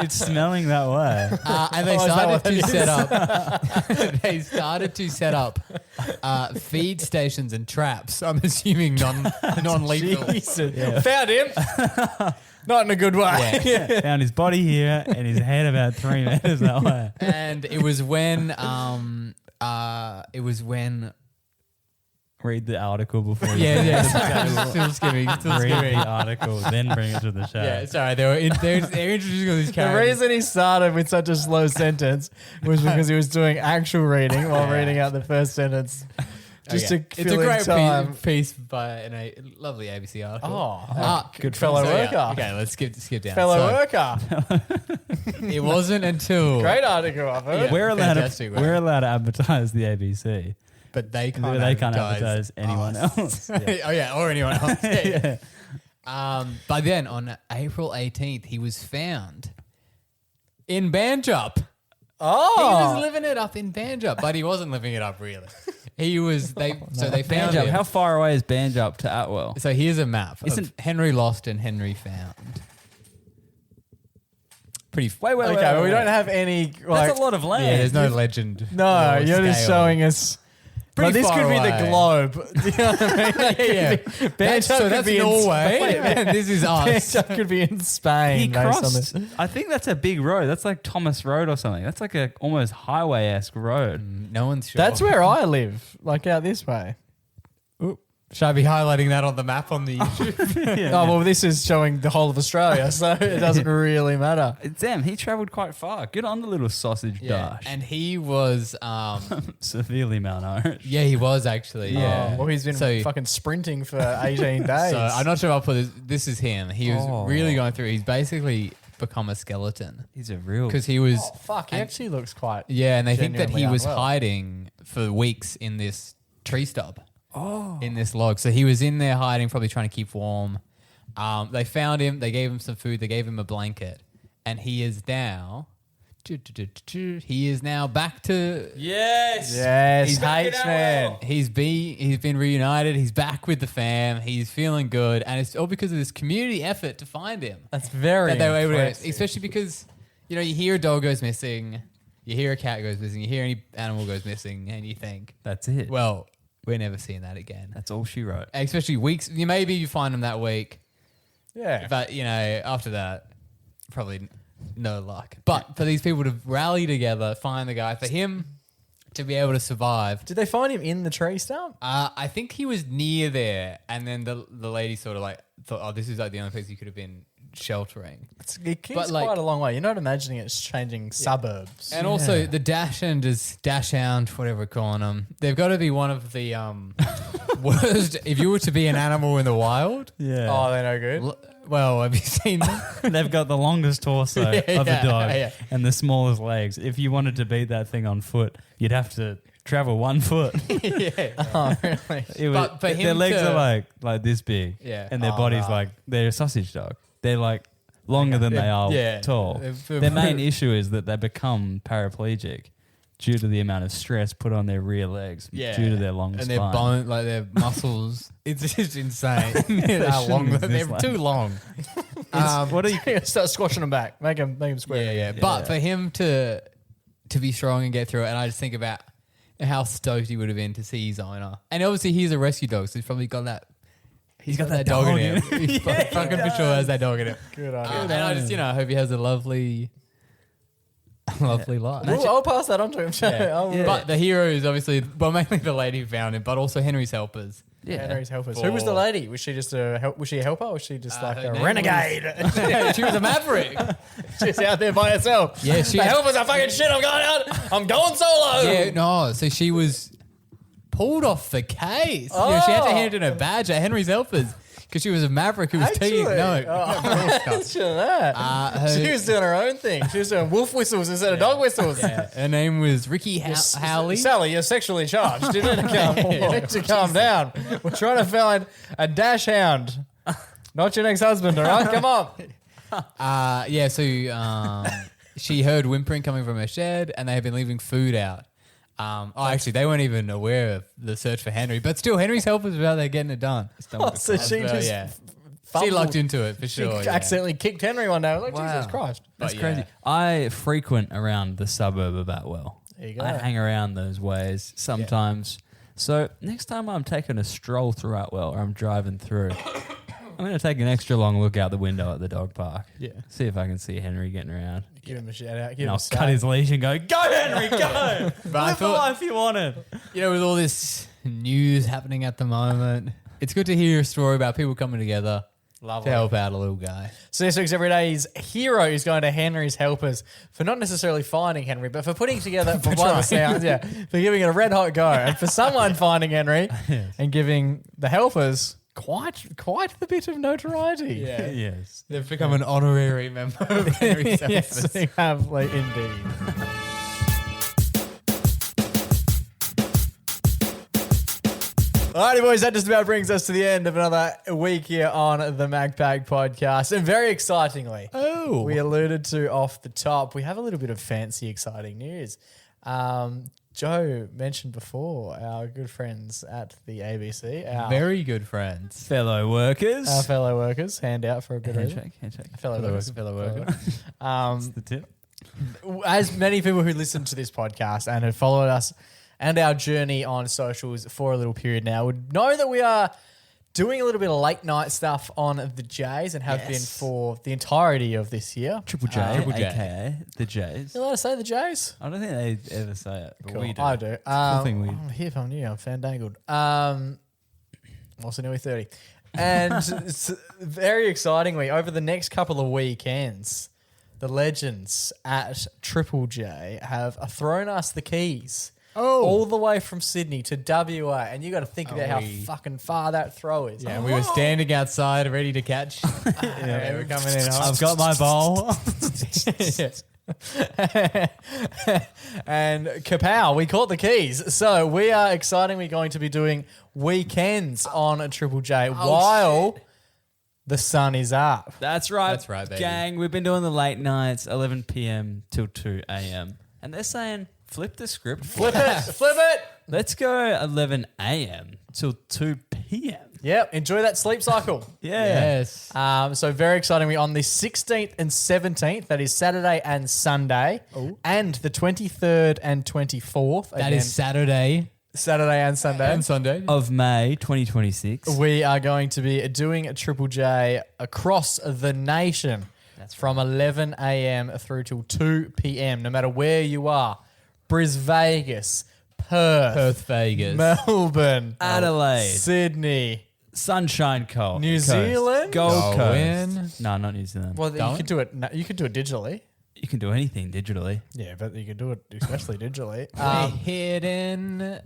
Speaker 2: it's smelling that way.
Speaker 3: And they
Speaker 1: Oh, is that
Speaker 3: started
Speaker 1: what
Speaker 3: to
Speaker 1: it
Speaker 3: set up. They started to set up feed stations and traps. I'm assuming non-lethal.
Speaker 1: Jesus. Found him. Not in a good way.
Speaker 3: Yeah.
Speaker 2: Found his body here and his head about 3 meters that way.
Speaker 3: And it was when
Speaker 2: Read the article before you
Speaker 3: yeah. Still skimming.
Speaker 2: read the article, then bring it to the show.
Speaker 3: Yeah, sorry. They're introducing all these
Speaker 1: The
Speaker 3: characters.
Speaker 1: reason he started with such a slow sentence was because he was doing actual reading while reading out the first sentence. Just
Speaker 3: Okay.
Speaker 1: to
Speaker 3: It's
Speaker 1: fill
Speaker 3: a
Speaker 1: in
Speaker 3: great
Speaker 1: time.
Speaker 3: piece by a lovely ABC article.
Speaker 1: Oh,
Speaker 2: good
Speaker 1: fellow
Speaker 3: So, yeah.
Speaker 1: worker.
Speaker 3: Okay, let's skip down.
Speaker 1: Fellow
Speaker 3: So,
Speaker 1: worker.
Speaker 3: It wasn't until
Speaker 1: Great article, I've heard.
Speaker 3: Yeah.
Speaker 2: We're
Speaker 3: Fantastic
Speaker 2: allowed,
Speaker 3: work.
Speaker 2: we're allowed to advertise the ABC.
Speaker 3: but they can't.
Speaker 2: They can't advertise anyone
Speaker 3: us.
Speaker 2: else.
Speaker 3: Oh yeah, or anyone else. Yeah.
Speaker 2: Yeah.
Speaker 3: But then on April 18th, he was found in Banjup. He was living it up in Banjup, but he wasn't living it up really. He was. So they found
Speaker 2: Banjup.
Speaker 3: him.
Speaker 2: How far away is Banjup to Atwell?
Speaker 3: So here's a map.
Speaker 2: Isn't-
Speaker 3: Of Henry lost and Henry found. Pretty.
Speaker 2: Wait,
Speaker 1: Okay, well, we don't have any. Like,
Speaker 2: That's a lot of land.
Speaker 3: Yeah, there's no legend.
Speaker 1: no, you're just
Speaker 3: scale.
Speaker 1: showing us.
Speaker 3: Pretty
Speaker 1: Well, this
Speaker 3: far
Speaker 1: could be
Speaker 3: away.
Speaker 1: the globe. Do you know what I mean? Like,
Speaker 3: Yeah.
Speaker 1: Banjup
Speaker 3: So
Speaker 1: could
Speaker 3: that's
Speaker 1: be in
Speaker 3: Norway.
Speaker 1: Spain.
Speaker 3: And this is us.
Speaker 1: Banjup could be in Spain.
Speaker 2: He
Speaker 1: based on
Speaker 2: crossed.
Speaker 1: this.
Speaker 2: I think that's a big road. That's like Thomas Road or something. That's like a almost highway-esque road.
Speaker 3: No one's sure.
Speaker 1: That's where I live, like out this way.
Speaker 3: Should I be highlighting that on the map on the YouTube?
Speaker 1: Oh, well, this is showing the whole of Australia, so it doesn't really matter.
Speaker 2: Damn, he travelled quite far. Good on the little sausage dash.
Speaker 3: And he was,
Speaker 2: Severely malnourished.
Speaker 3: yeah, he was actually. Yeah.
Speaker 1: Oh, well, he's been
Speaker 3: So-
Speaker 1: fucking sprinting for 18 days.
Speaker 3: So I'm not sure if I'll put this. This is him. He was
Speaker 2: Oh.
Speaker 3: really going through. He's basically become a skeleton
Speaker 2: He's a real.
Speaker 3: because he was.
Speaker 1: Oh, fuck, he actually looks quite.
Speaker 3: Yeah, and they think that he
Speaker 1: genuinely
Speaker 3: was
Speaker 1: unwell.
Speaker 3: hiding for weeks in this tree stub. In this log. So he was in there hiding, probably trying to keep warm. They found him. They gave him some food. They gave him a blanket. And he is now... He is now back to...
Speaker 2: Yes.
Speaker 1: Yes,
Speaker 2: He's back in
Speaker 1: H man.
Speaker 2: Atwell.
Speaker 3: He's been reunited. He's back with the fam. He's feeling good. And it's all because of this community effort to find him.
Speaker 1: That's very
Speaker 3: That they were able to,
Speaker 1: impressive.
Speaker 3: especially because, you know, you hear a dog goes missing, you hear a cat goes missing, you hear any animal goes missing, and you think,
Speaker 2: That's it.
Speaker 3: well, we're never seeing that again.
Speaker 2: That's all she wrote.
Speaker 3: Especially weeks, maybe you find them that week,
Speaker 1: Yeah.
Speaker 3: but, you know, after that, probably no luck. But for these people to rally together, find the guy, for him to be able to survive,
Speaker 1: Did they find him in the tree stump?
Speaker 3: I think he was near there, and then the lady sort of like thought, oh, this is like the only place he could have been sheltering.
Speaker 1: It keeps
Speaker 3: But, like-
Speaker 1: quite a long way. You're not imagining it's changing suburbs.
Speaker 3: And also the dashhound, whatever we're calling them, they've got to be one of the worst. If you were to be an animal in the wild,
Speaker 2: Yeah.
Speaker 1: Oh, they're no good.
Speaker 3: well, have you seen them?
Speaker 2: They've got the longest torso of a dog
Speaker 3: yeah.
Speaker 2: and the smallest legs. If you wanted to beat that thing on foot, you'd have to travel 1 foot.
Speaker 1: Oh, really?
Speaker 2: It was,
Speaker 3: But for
Speaker 2: their
Speaker 3: him
Speaker 2: legs
Speaker 3: to-
Speaker 2: are like this big.
Speaker 3: Yeah.
Speaker 2: And their
Speaker 1: Oh,
Speaker 2: body's
Speaker 1: no.
Speaker 2: like, they're a sausage dog. They're like longer than they are
Speaker 3: Yeah.
Speaker 2: tall.
Speaker 3: They're-
Speaker 2: Their main issue is that they become paraplegic due to the amount of stress put on their rear legs due to their long
Speaker 3: and
Speaker 2: spine.
Speaker 3: their bone, like their muscles. It's just insane how long
Speaker 2: shouldn't
Speaker 3: they're
Speaker 2: exist
Speaker 3: too
Speaker 2: like
Speaker 3: long.
Speaker 2: What are you?
Speaker 1: Start squashing them back. Make them square.
Speaker 3: Yeah. But for him to be strong and get through it, and I just think about how stoked he would have been to see his owner. And obviously he's a rescue dog, so he's probably got that. He's got that dog in him. He fucking for sure has that dog in him.
Speaker 1: Good on
Speaker 3: And
Speaker 1: you.
Speaker 3: I just, I hope he has a lovely life.
Speaker 1: Well, I'll pass that on to him.
Speaker 3: Yeah. But the hero is obviously, well, mainly the lady who found him, but also Henry's helpers.
Speaker 1: Henry's helpers. Who was the lady? Was she just a help? Was she a helper? Or was she just like
Speaker 3: her
Speaker 1: a
Speaker 3: name
Speaker 1: renegade?
Speaker 3: She was a maverick.
Speaker 1: She's out there by herself.
Speaker 3: Yeah, she
Speaker 1: the
Speaker 3: had-
Speaker 1: helpers are fucking shit. I'm going out. I'm going solo.
Speaker 3: Yeah, no. So she was pulled off the case. She had to hand in her badge at Henry's helpers because she was a maverick who was taking
Speaker 1: Actually?
Speaker 3: no.
Speaker 1: Imagine that. She was doing her own thing. She was doing wolf whistles instead of dog whistles.
Speaker 3: Yeah, her name was Ricky Howley.
Speaker 1: Sally, you're sexually charged. You need to calm down. We're trying to find a dash hound. Not your next husband, all right? Come on.
Speaker 3: So she heard whimpering coming from her shed, and they had been leaving food out. Actually, they weren't even aware of the search for Henry, but still, Henry's helpers were out there getting it done.
Speaker 1: Oh, so she
Speaker 3: Well,
Speaker 1: just
Speaker 3: yeah. She
Speaker 1: fumbled.
Speaker 3: locked into it for
Speaker 1: She
Speaker 3: sure. yeah.
Speaker 1: accidentally kicked Henry one day. I was like,
Speaker 2: Wow.
Speaker 1: Jesus Christ.
Speaker 2: That's
Speaker 3: But
Speaker 2: crazy.
Speaker 3: yeah.
Speaker 2: I frequent around the suburb of Atwell.
Speaker 1: There you go.
Speaker 2: I hang around those ways sometimes. So next time I'm taking a stroll through Atwell or I'm driving through, I'm going to take an extra long look out the window at the dog park.
Speaker 1: Yeah.
Speaker 2: See if I can see Henry getting around.
Speaker 1: Give him a shout out. Give
Speaker 2: And
Speaker 1: him
Speaker 2: I'll
Speaker 1: a
Speaker 2: cut
Speaker 1: stat.
Speaker 2: his leash and go, go Henry, go!
Speaker 3: I
Speaker 2: Live the
Speaker 3: thought-
Speaker 2: life you wanted.
Speaker 3: You know, with all this news happening at the moment, it's good to hear a story about people coming together
Speaker 1: Lovely.
Speaker 3: to help out a little guy.
Speaker 1: So this week's Everyday's hero is going to Henry's helpers for not necessarily finding Henry, but for putting together, for by the sounds, for giving it a red hot go, and for someone finding Henry and giving the helpers quite the bit of notoriety.
Speaker 3: Yeah.
Speaker 2: Yes.
Speaker 3: They've become an honorary member of Henry's
Speaker 1: Yes,
Speaker 3: helpers.
Speaker 1: they have, like, indeed. Alrighty, boys, that just about brings us to the end of another week here on the MagPag podcast. And very excitingly, we alluded to off the top, we have a little bit of fancy, exciting news. Joe mentioned before our good friends at the ABC, our
Speaker 3: Very good friends.
Speaker 2: Fellow workers.
Speaker 1: fellow workers, hand out for a bit of
Speaker 2: handshake.
Speaker 1: fellow workers.
Speaker 3: Fellow worker.
Speaker 2: The tip.
Speaker 1: As many people who listen to this podcast and have followed us and our journey on socials for a little period now would know that we are doing a little bit of late night stuff on the Jays and have been for the entirety of this year.
Speaker 2: Triple J,
Speaker 3: Triple J.
Speaker 2: aka the Jays.
Speaker 1: You allowed to say the Jays?
Speaker 2: I don't think they ever say it, but we do.
Speaker 1: I do.
Speaker 2: thing we-
Speaker 1: I'm here from you. I'm fandangled. Also nearly 30. And very excitingly, over the next couple of weekends, the legends at Triple J have thrown us the keys. All the way from Sydney to WA. And you got to think about how fucking far that throw is.
Speaker 3: Yeah, we were standing outside ready to catch.
Speaker 1: Yeah, we're coming in.
Speaker 2: I've got my bowl.
Speaker 1: And kapow, we caught the keys. So we are excitingly going to be doing weekends on a Triple J while the sun is up.
Speaker 2: That's right.
Speaker 3: That's right, baby.
Speaker 2: Gang, we've been doing the late nights, 11 p.m. till 2 a.m. And they're saying, flip the script.
Speaker 1: Flip it.
Speaker 2: Let's go 11 a.m. till 2 p.m.
Speaker 1: Yep, enjoy that sleep cycle.
Speaker 2: Yeah.
Speaker 3: Yes.
Speaker 1: So very excitingly on the 16th and 17th, that is Saturday and Sunday, and the 23rd and 24th.
Speaker 3: That is Saturday
Speaker 1: Saturday and Sunday.
Speaker 3: and Sunday.
Speaker 2: Of May 2026.
Speaker 1: We are going to be doing a Triple J across the nation from 11 a.m. through till 2 p.m. No matter where you are, Vegas,
Speaker 3: Perth, Vegas.
Speaker 1: Melbourne,
Speaker 2: Adelaide.
Speaker 1: Sydney,
Speaker 2: Sunshine Coast.
Speaker 1: New Zealand?
Speaker 2: Gold
Speaker 3: Darwin.
Speaker 2: Coast. No, not New Zealand.
Speaker 1: Well, you
Speaker 3: Darwin?
Speaker 1: can do it. No, you can do it digitally.
Speaker 2: You can do anything digitally.
Speaker 1: Yeah, but you can do it especially digitally.
Speaker 3: We're hidden.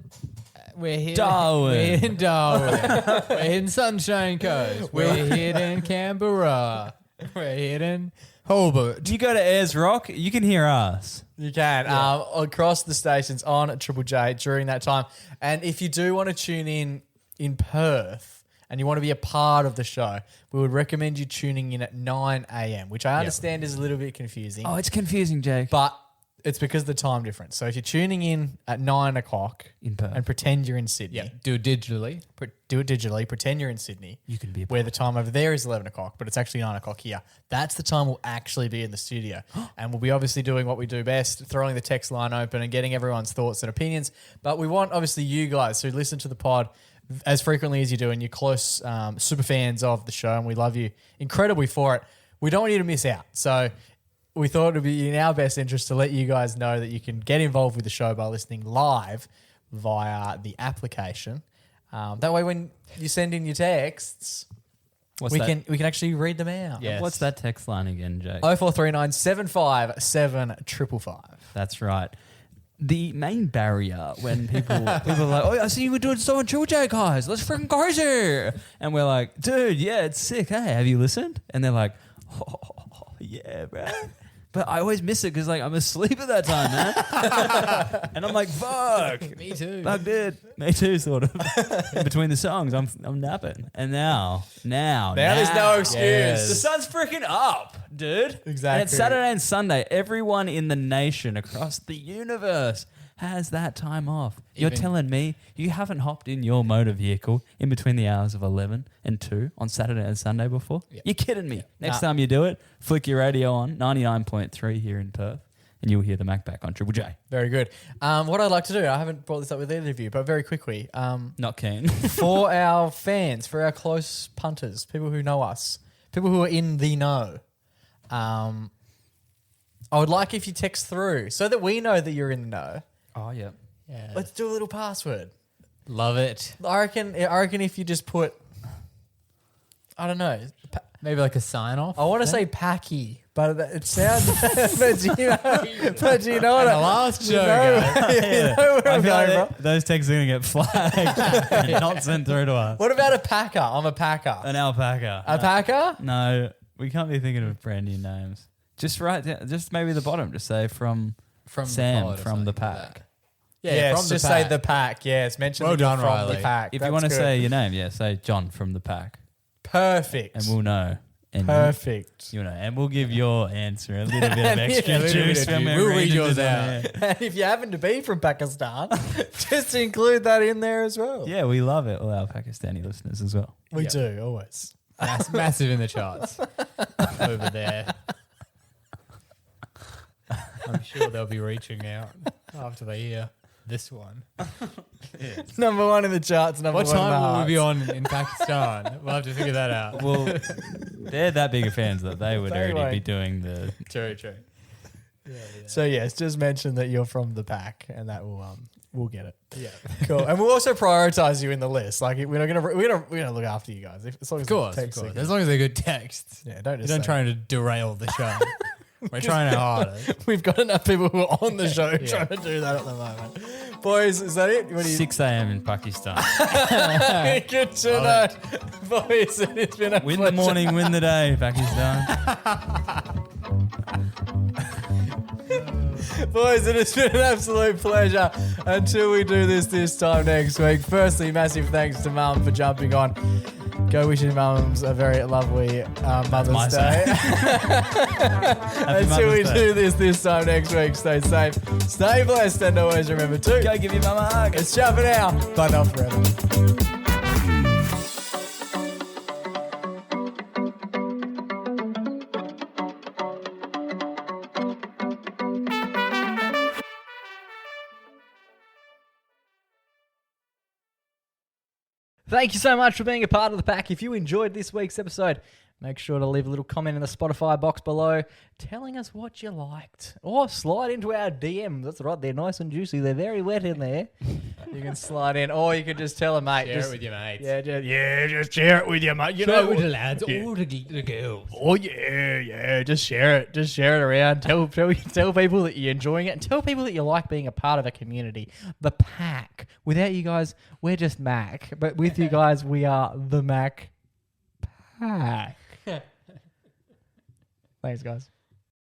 Speaker 3: We're hidden.
Speaker 2: Darwin.
Speaker 3: We're in Darwin. We're in Sunshine Coast. We're hidden Canberra. We're hidden Hobart.
Speaker 2: You go to Ayers Rock, you can hear us.
Speaker 1: You can across the stations on Triple J during that time. And if you do want to tune in Perth and you want to be a part of the show, we would recommend you tuning in at 9 a.m., which I understand is a little bit confusing,
Speaker 2: Oh, it's confusing, Jake.
Speaker 1: but it's because of the time difference. So if you're tuning in at 9 o'clock
Speaker 2: In Perth.
Speaker 1: and pretend you're in Sydney,
Speaker 3: Yeah, do it digitally.
Speaker 1: do it digitally, pretend you're in Sydney.
Speaker 2: You can be a
Speaker 1: where the time over there is 11 o'clock, but it's actually 9 o'clock here. That's the time we'll actually be in the studio. And we'll be obviously doing what we do best, throwing the text line open and getting everyone's thoughts and opinions. But we want, obviously, you guys who listen to the pod as frequently as you do and you're close super fans of the show, and we love you incredibly for it. We don't want you to miss out. So we thought it would be in our best interest to let you guys know that you can get involved with the show by listening live via the application. That way, when you send in your texts, we can actually read them out.
Speaker 3: Yes.
Speaker 2: What's that text line again, Jake?
Speaker 1: 0439 757 555.
Speaker 2: That's right. The main barrier when people are like, oh, I see you were doing so on Triple J, guys. Let's freaking crazy. And we're like, dude, yeah, it's sick. Hey, have you listened? And they're like, oh, yeah, bro. But I always miss it because like I'm asleep at that time, man. And I'm like, fuck.
Speaker 3: Me too.
Speaker 2: Fuck, dude. Me too, sort of. In between the songs, I'm napping. And now
Speaker 1: There's no excuse.
Speaker 3: Yes.
Speaker 2: the sun's freaking up, dude.
Speaker 1: Exactly.
Speaker 2: And it's Saturday and Sunday. Everyone in the nation across the universe has that time off? You're
Speaker 3: Even-
Speaker 2: telling me you haven't hopped in your motor vehicle in between the hours of 11 and 2 on Saturday and Sunday before?
Speaker 3: Yeah.
Speaker 2: You're kidding me. Next
Speaker 1: Nah.
Speaker 2: time you do it, flick your radio on 99.3 here in Perth and you'll hear the Mac back on Triple J.
Speaker 1: Very good. What I'd like to do, I haven't brought this up with either of you, but very quickly,
Speaker 2: Not keen.
Speaker 1: for our fans, for our close punters, people who know us, people who are in the know, I would like if you text through so that we know that you're in the know.
Speaker 2: Oh, yeah.
Speaker 3: Yeah.
Speaker 1: Let's do a little password.
Speaker 3: Love it.
Speaker 1: I reckon if you just put, I don't know,
Speaker 3: Maybe like a sign off.
Speaker 1: I want to say packy, but it sounds, but you know what?
Speaker 3: the last show, guys.
Speaker 1: You know where
Speaker 2: I
Speaker 1: I'm
Speaker 2: feel
Speaker 1: going,
Speaker 2: like
Speaker 1: bro.
Speaker 2: those texts are going to get flagged and not sent through to us.
Speaker 1: What about a packer? I'm a packer.
Speaker 2: An alpaca.
Speaker 1: A packer?
Speaker 2: No, we can't be thinking of brand new names. Just write down, just maybe the bottom, just say from
Speaker 3: From the
Speaker 2: Sam
Speaker 3: pod or
Speaker 2: from the
Speaker 3: something like
Speaker 2: pack.
Speaker 3: that. Yeah,
Speaker 1: Yes,
Speaker 3: from the
Speaker 1: just
Speaker 3: pack.
Speaker 1: say the pack. Yes, mention
Speaker 3: Well
Speaker 1: that you're
Speaker 3: done,
Speaker 1: from
Speaker 3: Riley.
Speaker 1: the pack.
Speaker 2: If
Speaker 1: That's
Speaker 2: you want to
Speaker 1: good.
Speaker 2: say your name, yeah, say John from the pack,
Speaker 1: Perfect.
Speaker 2: and we'll know. And
Speaker 1: Perfect.
Speaker 2: you know, and we'll give your answer a little bit of
Speaker 1: Yeah,
Speaker 2: extra
Speaker 1: a little
Speaker 2: juice
Speaker 1: bit of
Speaker 2: when
Speaker 1: juice.
Speaker 2: we're
Speaker 3: We'll read
Speaker 2: reading
Speaker 3: yours
Speaker 2: it on
Speaker 3: out.
Speaker 2: air.
Speaker 1: And if you happen to be from Pakistan, just include that in there as well.
Speaker 2: Yeah, we love it. All our Pakistani listeners as well.
Speaker 1: We
Speaker 3: Yeah.
Speaker 1: do, always.
Speaker 3: Massive in the charts over there. I'm sure they'll be reaching out after they hear this one.
Speaker 1: Number one in the charts, number
Speaker 3: What
Speaker 1: one in the
Speaker 3: time will we be
Speaker 1: hearts.
Speaker 3: on in Pakistan? We'll have to figure that out.
Speaker 2: Well, they're that big of fans that they would
Speaker 1: They
Speaker 2: already be
Speaker 1: won't.
Speaker 2: doing the.
Speaker 3: True, true.
Speaker 1: So yes, just mention that you're from the pack, and that will we'll get it.
Speaker 3: Yeah.
Speaker 1: Cool. And we'll also prioritize you in the list. Like we're gonna look after you guys. As long as
Speaker 3: Of course,
Speaker 1: the
Speaker 3: of
Speaker 1: texts are
Speaker 3: course.
Speaker 1: good.
Speaker 3: As long as they're good texts.
Speaker 1: Yeah, don't
Speaker 3: We're
Speaker 1: just
Speaker 3: not
Speaker 1: say-
Speaker 3: trying to derail the show. We're trying our hardest.
Speaker 1: We've got enough people who are on the show
Speaker 3: Yeah.
Speaker 1: trying to do that at the moment. Boys, is that it? What do you
Speaker 2: 6 a.m. in Pakistan.
Speaker 1: Good to know. Boys, it's been a
Speaker 2: Win the
Speaker 1: pleasure.
Speaker 2: morning, win the day, Pakistan.
Speaker 1: Boys, it has been an absolute pleasure. Until we do this time next week. Firstly, massive thanks to Mum for jumping on. Go wishing mums a very lovely Mother's
Speaker 2: my
Speaker 1: Day.
Speaker 2: Happy
Speaker 1: Until we
Speaker 2: Mother's Day.
Speaker 1: do this time next week, stay safe, stay blessed, and always remember to
Speaker 2: Go give your mum a hug.
Speaker 1: it's ciao for now, but not forever. Thank you so much for being a part of the pack. If you enjoyed this week's episode, make sure to leave a little comment in the Spotify box below telling us what you liked. Or slide into our DM. That's right, they're nice and juicy. They're very wet in there. You can slide in. Or you can just tell a mate.
Speaker 3: Share
Speaker 1: just,
Speaker 3: it with your mates.
Speaker 1: just share it with your mate. You
Speaker 3: Share
Speaker 1: know,
Speaker 3: it with the lads
Speaker 1: yeah.
Speaker 3: or the girls.
Speaker 1: Oh yeah, just share it. Just share it around. Tell people that you're enjoying it, and tell people that you like being a part of a community. The pack. Without you guys, we're just Mac, but with you guys, we are the Mac Pack. Thanks, guys.